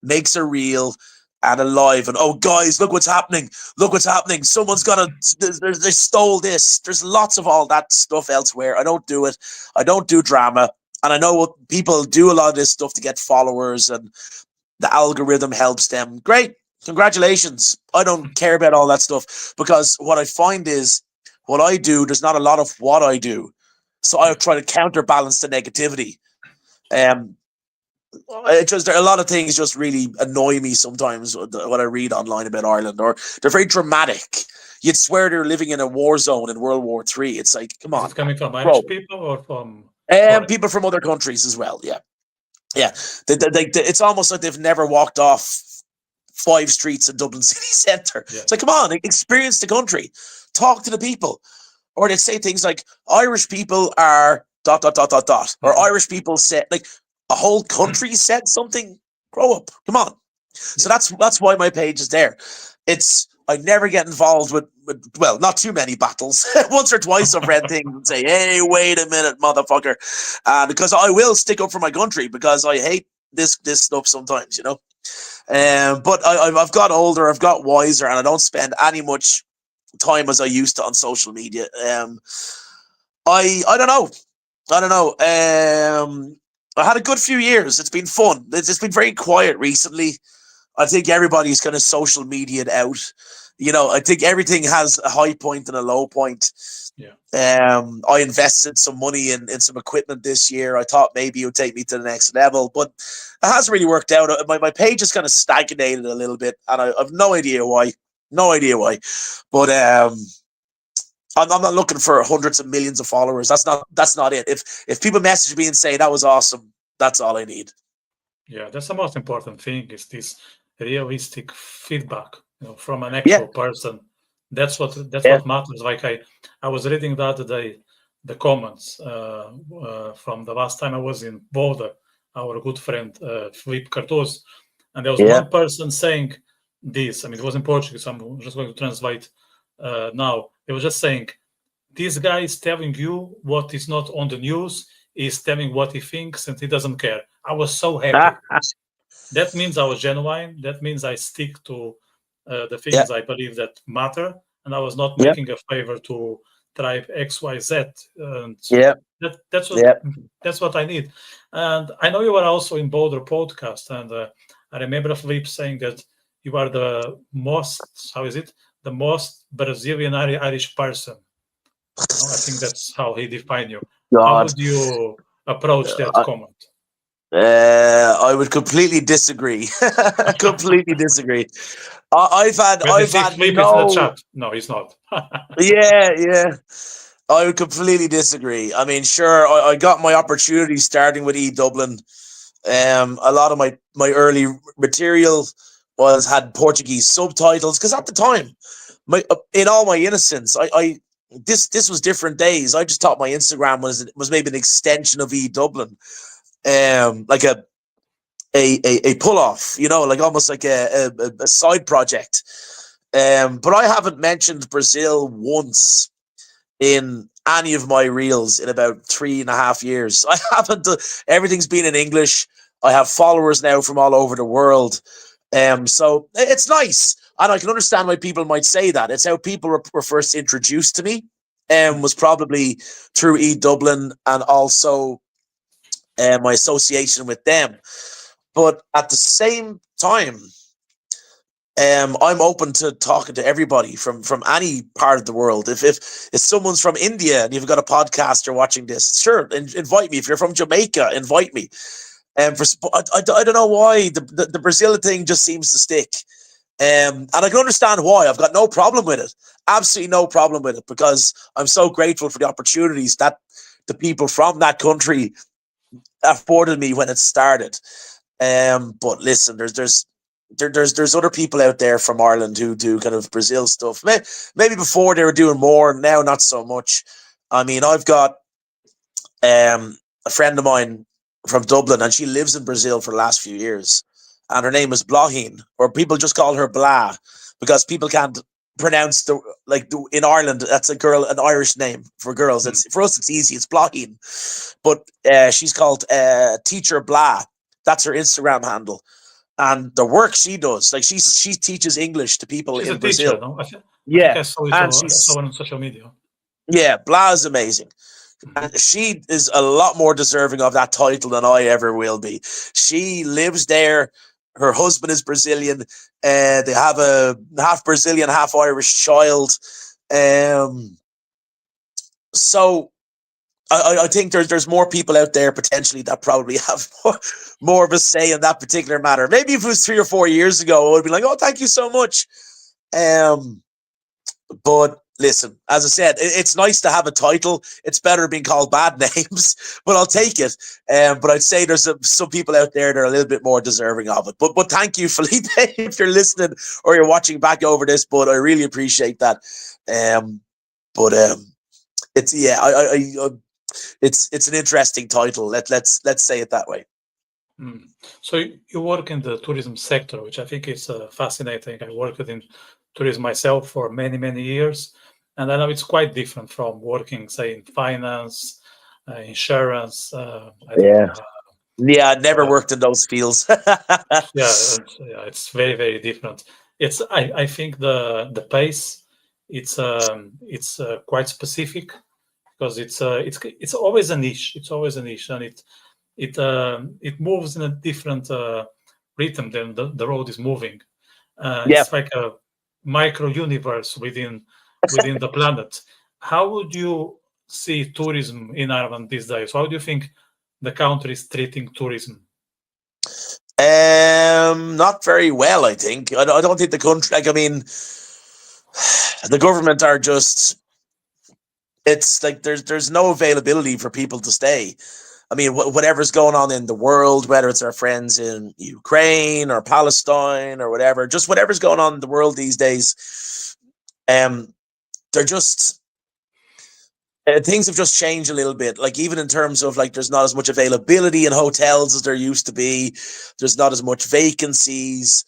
makes a reel and a live and, oh guys, look what's happening. Look what's happening. Someone's they stole this. There's lots of all that stuff elsewhere. I don't do it. I don't do drama. And I know what people do a lot of this stuff to get followers and the algorithm helps them. Great. Congratulations. I don't care about all that stuff because what I find is what I do, there's not a lot of what I do. So I try to counterbalance the negativity. A lot of things just really annoy me sometimes when I read online about Ireland, or they're very dramatic. You'd swear they're living in a war zone in World War III. It's like, come on. Is it coming from Irish people or from people from other countries as well? Yeah. Yeah, it's almost like they've never walked off 5 streets in Dublin city centre. Yeah. It's like, come on, experience the country, talk to the people. Or they say things like, Irish people are ... or Irish people said, like, a whole country said something. Grow up, come on. So that's why my page is there. I never get involved with well, not too many battles. Once or twice I've read things and say, hey, wait a minute, motherfucker. Because I will stick up for my country because I hate this stuff sometimes, you know. But I've got older, I've got wiser, and I don't spend any much time as I used to on social media. I don't know. I had a good few years. It's been fun. It's been very quiet recently. I think everybody's kind of social media'd out. You know, I think everything has a high point and a low point. Yeah. I invested some money in some equipment this year. I thought maybe it would take me to the next level, but it hasn't really worked out. My page is kind of stagnated a little bit, and I've no idea why. No idea why. But I'm not looking for hundreds of millions of followers. That's not it. If people message me and say that was awesome, that's all I need. Yeah, that's the most important thing, is this realistic feedback, from an actual person. That's what matters. Like I was reading the other day the comments from the last time I was in Boulder, our good friend Filipe Cardoso, and there was one person saying this. I mean, it was in Portuguese, so I'm just going to translate now. It was just saying, this guy is telling you what is not on the news. He's telling what he thinks, and he doesn't care. I was so happy. That means I was genuine. That means I stick to the things I believe that matter, and I was not making a favor to tribe XYZ. And that's what I need. And I know you are also in Boulder podcast, and I remember Filipe saying that you are the most, the most Brazilian Irish person. I think that's how he defined you. God. How would you approach that comment? I would completely disagree. Completely disagree. I've had Filipe is in the chat. No, he's not. yeah. I would completely disagree. I mean, sure, I got my opportunity starting with eDublin. A lot of my early material had Portuguese subtitles because at the time, in all my innocence, this was different days. I just thought my Instagram was maybe an extension of eDublin, like a pull off, like almost like a side project. But I haven't mentioned Brazil once in any of my reels in about 3.5 years. I haven't. Everything's been in English. I have followers now from all over the world. So it's nice, and I can understand why people might say that. It's how people were first introduced to me, was probably through Dublin and also my association with them. But at the same time, I'm open to talking to everybody from any part of the world. If someone's from India and you've got a podcast you're watching this, sure, invite me. If you're from Jamaica, invite me. I don't know why the Brazil thing just seems to stick. And I can understand why. I've got no problem with it. Absolutely no problem with it, because I'm so grateful for the opportunities that the people from that country afforded me when it started. But listen, there's other people out there from Ireland who do kind of Brazil stuff. Maybe before they were doing more, now not so much. I mean, I've got a friend of mine from Dublin, and she lives in Brazil for the last few years, and her name is Blahin, or people just call her Blah, because people can't pronounce in Ireland. That's an Irish name for girls. It's for us, it's easy. It's Blahin, but she's called Teacher Blah. That's her Instagram handle. And the work she does, like she teaches English to people She's in a teacher, Brazil. no? I think Yeah, I saw it. and I saw it on social media. yeah, Blah is amazing. And she is a lot more deserving of that title than I ever will be. She lives there. Her husband is Brazilian. They have a half Brazilian, half Irish child. So I think there's more people out there potentially that probably have more of a say in that particular matter. Maybe if it was 3 or 4 years ago, I would be like, oh, thank you so much. But listen, as I said, it's nice to have a title. It's better being called bad names, but I'll take it. But I'd say there's some people out there that are a little bit more deserving of it. But thank you, Felipe, if you're listening or you're watching back over this. But I really appreciate that. But it's it's an interesting title. Let's say it that way. So you work in the tourism sector, which I think is fascinating. I worked in tourism myself for many years, and I know it's quite different from working, say, in finance, insurance. I don't know. Yeah, I never worked in those fields. Yeah, it's very different. I think the pace it's quite specific, because it's always a niche. It's always a niche, and it moves in a different rhythm than the road is moving. Yeah. It's like a micro universe within the planet. How would you see tourism in Ireland these days? How do you think the country is treating tourism? Not very well, I think. I don't think the country, I mean, the government are just, it's like there's no availability for people to stay. I mean, whatever's going on in the world, whether it's our friends in Ukraine or Palestine or whatever, just whatever's going on in the world these days, they're just, things have just changed a little bit. Like, even in terms of, like, there's not as much availability in hotels as there used to be. There's not as much vacancies.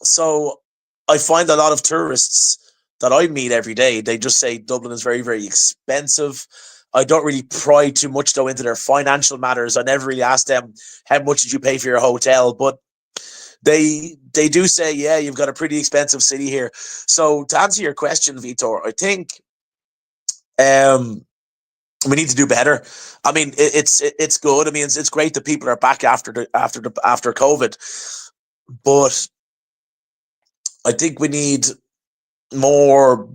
So I find a lot of tourists that I meet every day, they just say Dublin is very expensive. I don't really pry too much, though, into their financial matters. I never really ask them, how much did you pay for your hotel? But they do say, yeah, you've got a pretty expensive city here. So to answer your question, Vitor, I think we need to do better. I mean, it's good. I mean, it's great that people are back after COVID, but I think we need more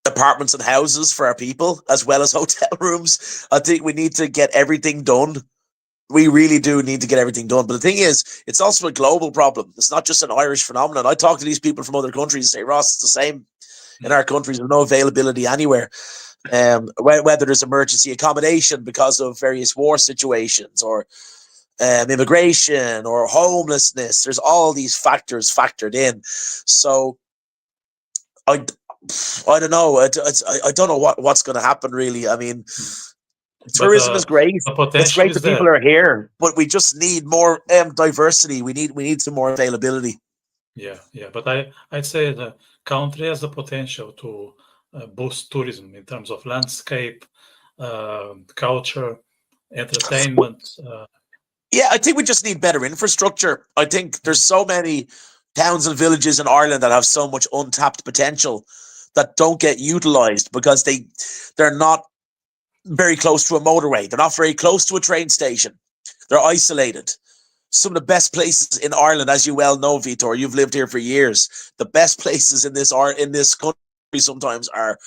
apartments and houses for our people, as well as hotel rooms. I think we need to get everything done. We really do need to get everything done. But the thing is, it's also a global problem. It's not just an Irish phenomenon. I talk to these people from other countries and say, Ross, it's the same in our countries. There's no availability anywhere. Whether there's emergency accommodation because of various war situations, or immigration, or homelessness, there's all these factors factored in. So I don't know. I don't know what's going to happen, really. I mean, tourism is great. It's great that people are here, but we just need more diversity. We need some more availability. Yeah. But I'd say the country has the potential boost tourism in terms of landscape, culture, entertainment. Yeah, I think we just need better infrastructure. I think there's so many towns and villages in Ireland that have so much untapped potential that don't get utilized because they're not very close to a motorway. They're not very close to a train station. They're isolated. Some of the best places in Ireland, as you well know, Vitor, you've lived here for years. The best places in this country sometimes are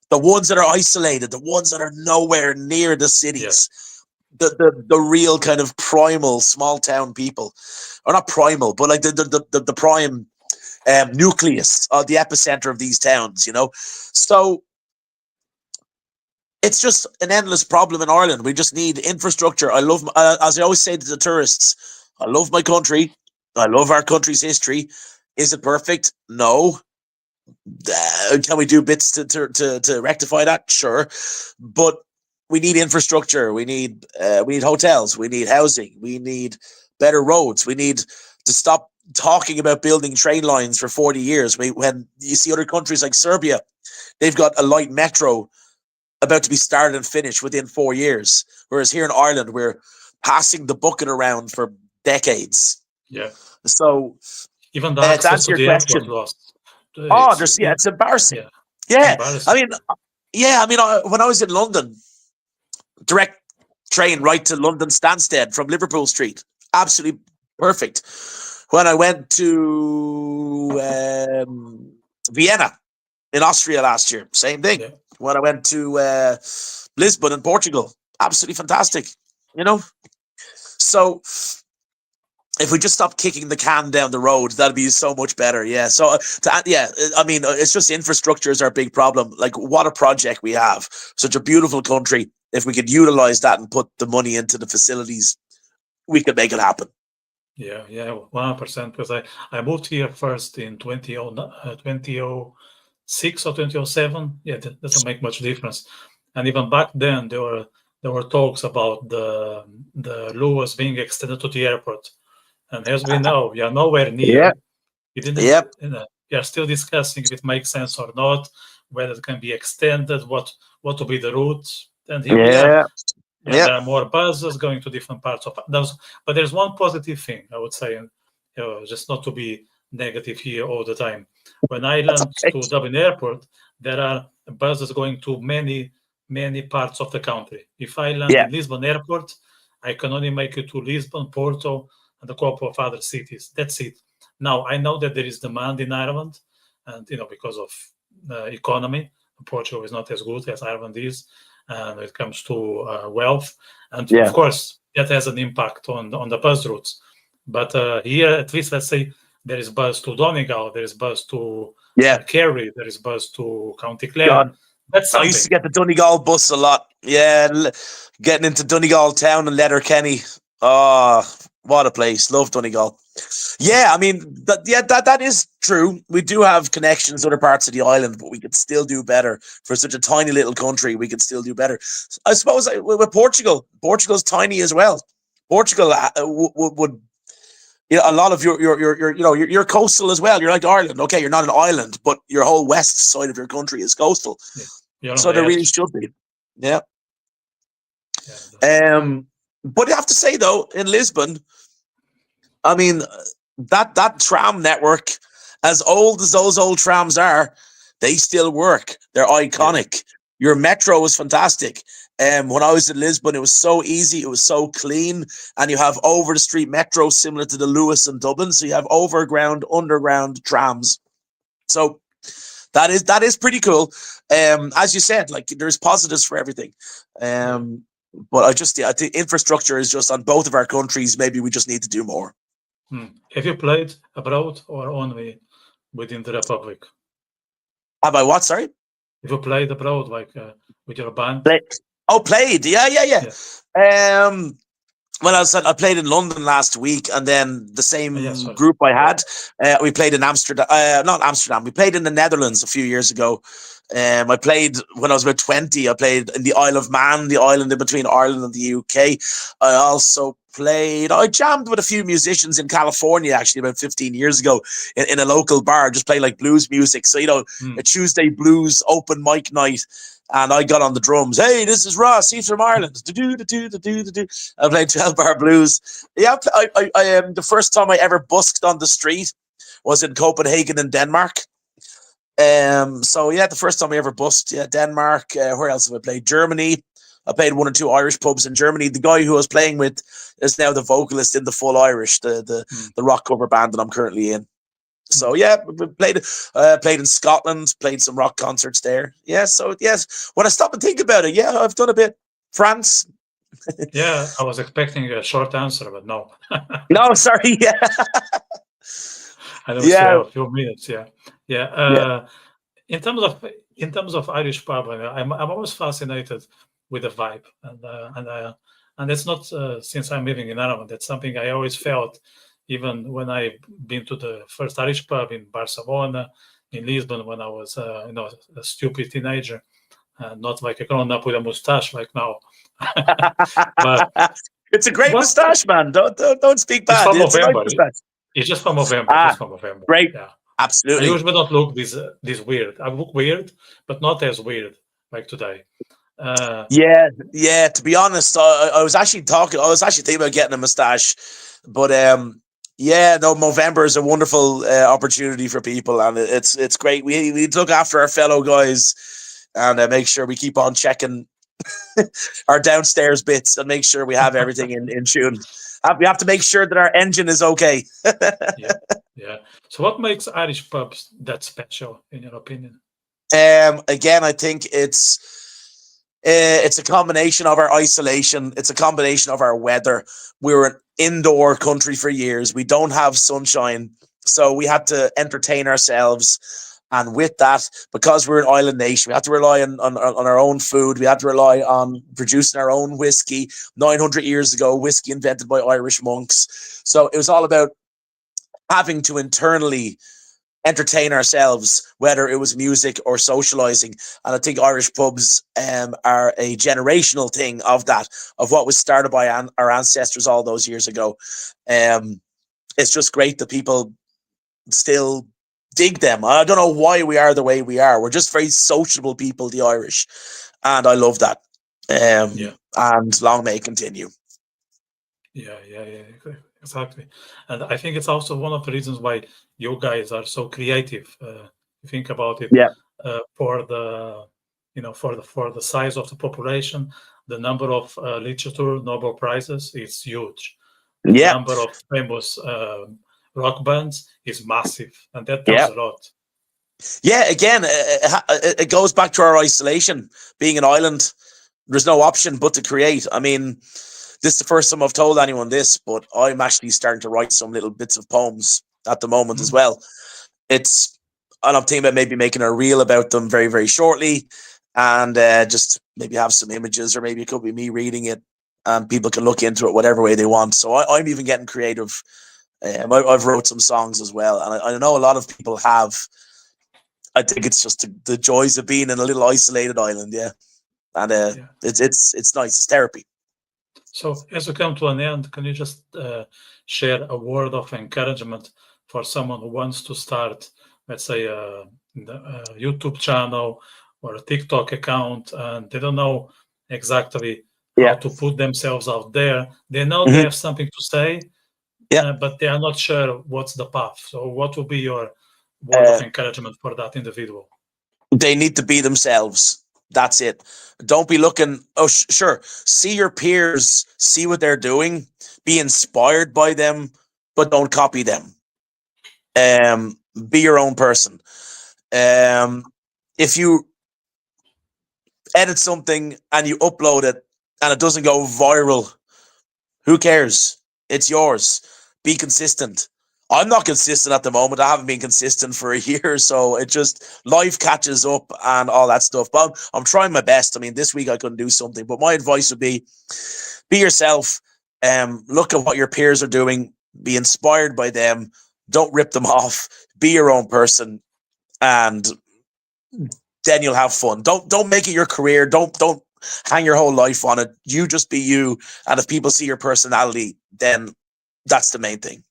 the ones that are isolated, the ones that are nowhere near the cities. Yeah. The real kind of primal small town people, or not primal, but like the prime nucleus, the epicenter of these towns. So it's just an endless problem in Ireland. We just need infrastructure. I love, as I always say to the tourists, I love my country. I love our country's history. Is it perfect? No. Can we do bits to rectify that? Sure, but we need infrastructure. We need hotels. We need housing. We need better roads. We need to stop talking about building train lines for 40 years. When you see other countries like Serbia, they've got a light metro about to be started and finished within 4 years. Whereas here in Ireland, we're passing the bucket around for decades. Yeah. So even the to access answer to your the question, airport lost. it's embarrassing. Yeah. Yeah, Embarrassing. when I was in London, direct train right to London Stansted from Liverpool Street, absolutely perfect. When I went to Vienna in Austria last year, same thing. Yeah. When I went to Lisbon in Portugal, absolutely fantastic. So if we just stop kicking the can down the road, that'd be so much better. Yeah. So it's just infrastructure is our big problem. Like, what a project we have! Such a beautiful country. If we could utilize that and put the money into the facilities, we could make it happen. Yeah, 100%. Because I moved here first in 2006 or 2007. Yeah, that doesn't make much difference. And even back then, there were talks about the Luas being extended to the airport. And as we know, we are nowhere near. Yeah. We didn't. Yep. We are still discussing if it makes sense or not, whether it can be extended, what will be the route. And here we are. Yeah, there are more buses going to different parts of those. But there's one positive thing, I would say, and just not to be negative here all the time. When I land to Dublin Airport, there are buses going to many parts of the country. If I land in Lisbon Airport, I can only make it to Lisbon, Porto, and a couple of other cities. That's it. Now, I know that there is demand in Ireland, and because of the economy, Portugal is not as good as Ireland is when it comes to wealth. And of course, that has an impact on the bus routes. But here, at least, let's say, there is bus to Donegal, there is bus to Kerry, there is bus to County Clare. God. That's something. I used to get the Donegal bus a lot. Yeah, getting into Donegal town and Letterkenny. Oh, what a place. Love Donegal. Yeah, I mean, that is true. We do have connections to other parts of the island, but we could still do better. For such a tiny little country, we could still do better. I suppose with Portugal's tiny as well. Portugal would a lot of you're coastal as well. You're like Ireland. Okay, you're not an island, but your whole west side of your country is coastal. Yeah. So there really should be. Yeah. But you have to say though, in Lisbon, I mean, that tram network, as old as those old trams are, they still work. They're iconic. Yeah. Your metro was fantastic. When I was in Lisbon, it was so easy. It was so clean. And you have over the street metro similar to the Lewis in Dublin. So you have overground, underground trams. So that is pretty cool. As you said, like, there's positives for everything. But I think infrastructure is just on both of our countries. Maybe we just need to do more. Have you played abroad or only within the Republic? Have I what? Sorry? Have you played abroad, like with your band? Played? Yeah. Well, I played in London last week, and then the Yeah, same sorry. group I Yeah. had, we played in Amsterdam, not Amsterdam. We played in the Netherlands a few years ago. I played when I was about 20. I played in the Isle of Man, the island in between Ireland and the UK. I also played. I jammed with a few musicians in California actually about 15 years ago in a local bar, just play like blues music. So a Mm. Tuesday blues open mic night. And I got on the drums. Hey, this is Ross. He's from Ireland. I played 12 bar blues. Yeah, the first time I ever busked on the street was in Copenhagen in Denmark. So yeah, the first time I ever busked, yeah, Denmark. Where else have I played? Germany. I played one or two Irish pubs in Germany. The guy who I was playing with is now the vocalist in the Full Irish, the rock cover band that I'm currently in. So yeah, we played in Scotland, played some rock concerts there. Yeah, so yes, when I stop and think about it, yeah, I've done a bit. France. Yeah, I was expecting a short answer, but no. No, sorry. Yeah, I know still yeah, have a few minutes. Yeah, yeah. yeah. In terms of Irish pub, I'm always fascinated with the vibe, and it's not since I'm living in Ireland. That's something I always felt, even when I've been to the first Irish pub in Barcelona, in Lisbon, when I was a stupid teenager, not like a grown up with a mustache like now. But It's a great what moustache, man. Don't speak it's bad. from It's a nice November. moustache. It's just from November. Ah, Just from November. great. Yeah. I Absolutely. usually don't look this weird. I look weird, but not as weird like today. Uh, Yeah, yeah. To be honest, I was actually talking. I was actually thinking about getting a mustache, but yeah, no. November is a wonderful opportunity for people, and it's great. We need to look after our fellow guys and make sure we keep on checking our downstairs bits and make sure we have everything in tune. We have to make sure that our engine is okay. yeah, yeah. So, what makes Irish pubs that special, in your opinion? Again, I think it's a combination of our isolation. It's a combination of our weather. We were an indoor country for years. We don't have sunshine, so we had to entertain ourselves. And with that, because we're an island nation, we had to rely on our own food. We had to rely on producing our own whiskey. 900 years ago, whiskey invented by Irish monks. So it was all about having to internally entertain ourselves, whether it was music or socializing. And I think Irish pubs are a generational thing of that, of what was started by our ancestors all those years ago. It's just great that people still dig them. I don't know why we are the way we are. We're just very sociable people, the Irish, and I love that. Yeah, And long may it continue. yeah, exactly. And I think it's also one of the reasons why you guys are so creative. You think about it, Yeah, for for the size of the population, the number of literature Nobel prizes is huge. The yeah, number of famous rock bands is massive, and that tells yeah. a lot. Yeah, again, it goes back to our isolation. Being an island, there's no option but to create. I mean, this is the first time I've told anyone this, but I'm actually starting to write some little bits of poems at the moment as Mm. well. And I'm thinking about maybe making a reel about them very, very shortly, and just maybe have some images, or maybe it could be me reading it, and people can look into it whatever way they want. So I'm even getting creative. I've wrote some songs as well, and I know a lot of people have. I think it's just the joys of being in a little isolated island, yeah. And Yeah. it's nice. It's therapy. So, as we come to an end, can you just share a word of encouragement for someone who wants to start, let's say, a YouTube channel or a TikTok account, and they don't know exactly how Yeah. to put themselves out there? They know they Hmm. have something to say, Yeah. but they are not sure what's the path. So, what would be your word of Uh, encouragement for that individual? they need to be themselves. That's it. Don't be looking. Oh, sure. See your peers. See what they're doing. Be inspired by them, but don't copy them. Be your own person. Um, if you edit something and you upload it and it doesn't go viral, who cares? It's yours. Be consistent. I'm not consistent at the moment. I haven't been consistent for a year, so it just life catches up and all that stuff. But I'm trying my best. I mean, this week I couldn't do something, but my advice would be yourself. Look at what your peers are doing. Be inspired by them. Don't rip them off. Be your own person, and then you'll have fun. Don't make it your career. Don't hang your whole life on it. You just be you, and if people see your personality, then that's the main thing.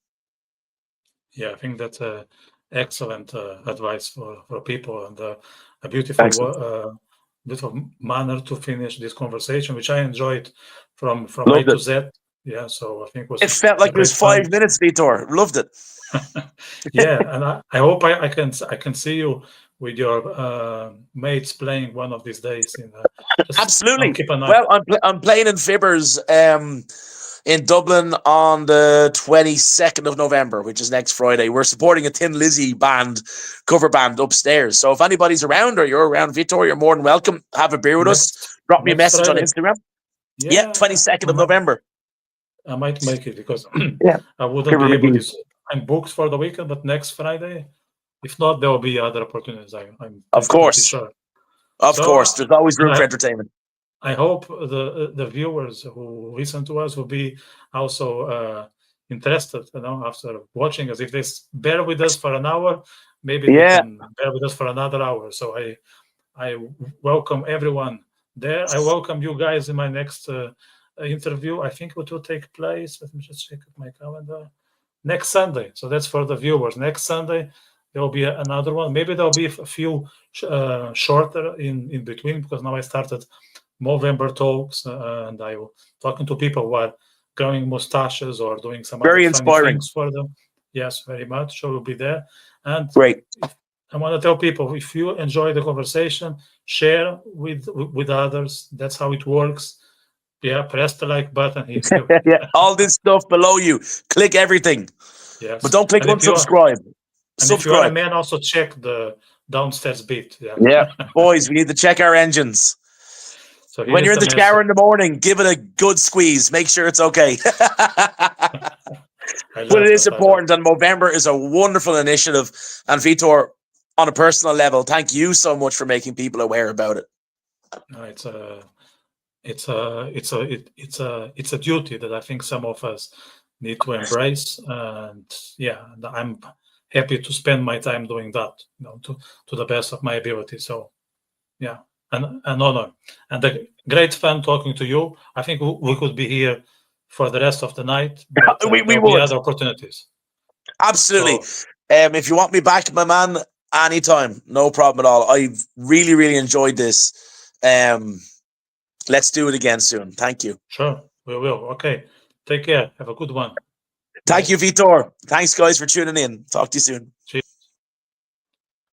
Yeah, I think that's excellent advice for people, and a beautiful beautiful manner to finish this conversation, which I enjoyed from Loved A to it. Z. Yeah, so I think It felt like it was 5 minutes, Vitor. Loved it. Yeah, and I hope I can see you with your mates playing one of these days. Absolutely. Keep an eye. Well, I'm playing in Fibbers in Dublin on the 22nd of November, which is next Friday. We're supporting a Thin Lizzy band, cover band upstairs. So if anybody's around or you're around, Vitor, you're more than welcome. Have a beer with us. Drop me a message Friday. on Instagram. Yeah, 22nd of November. I might make it because yeah, I wouldn't be able to. I'm booked for the weekend, but next Friday, if not, there will be other opportunities. I'm of course sure. Of course, there's always room for entertainment. I hope the viewers who listen to us will be also interested, after watching us. If they bear with us for an hour, maybe they can bear with us for another hour. So I welcome everyone there. I welcome you guys in my next interview. I think it will take place. Let me just check my calendar. Next Sunday. So that's for the viewers. Next Sunday there will be another one. Maybe there'll be a few shorter in between, because now I started Movember talks, and I will talking to people who are growing mustaches or doing some very other inspiring funny things for them. Yes, very much. So we'll be there. And great. I want to tell people, if you enjoy the conversation, share with others. That's how it works. Yeah, press the like button here. Yeah, all this stuff below you. Click everything. Yes. But don't click unsubscribe. And if you are a man, also check the downstairs beat. Yeah, boys, we need to check our engines. So when you're in the shower in the morning, give it a good squeeze. Make sure it's okay. But it is important, and Movember is a wonderful initiative. And Vitor, on a personal level, thank you so much for making people aware about it. No, it's a duty that I think some of us need to embrace, and yeah, I'm happy to spend my time doing that, to the best of my ability. So yeah, an honor and a great fun talking to you. I think we could be here for the rest of the night, but we will would. be other opportunities. Absolutely. So, if you want me back, my man, anytime, no problem at all. I've really, really enjoyed this. Let's do it again soon. Thank you. Sure, we will. Okay, take care. Have a good one. Thank you, Vitor. Thanks, guys, for tuning in. Talk to you soon. Cheers.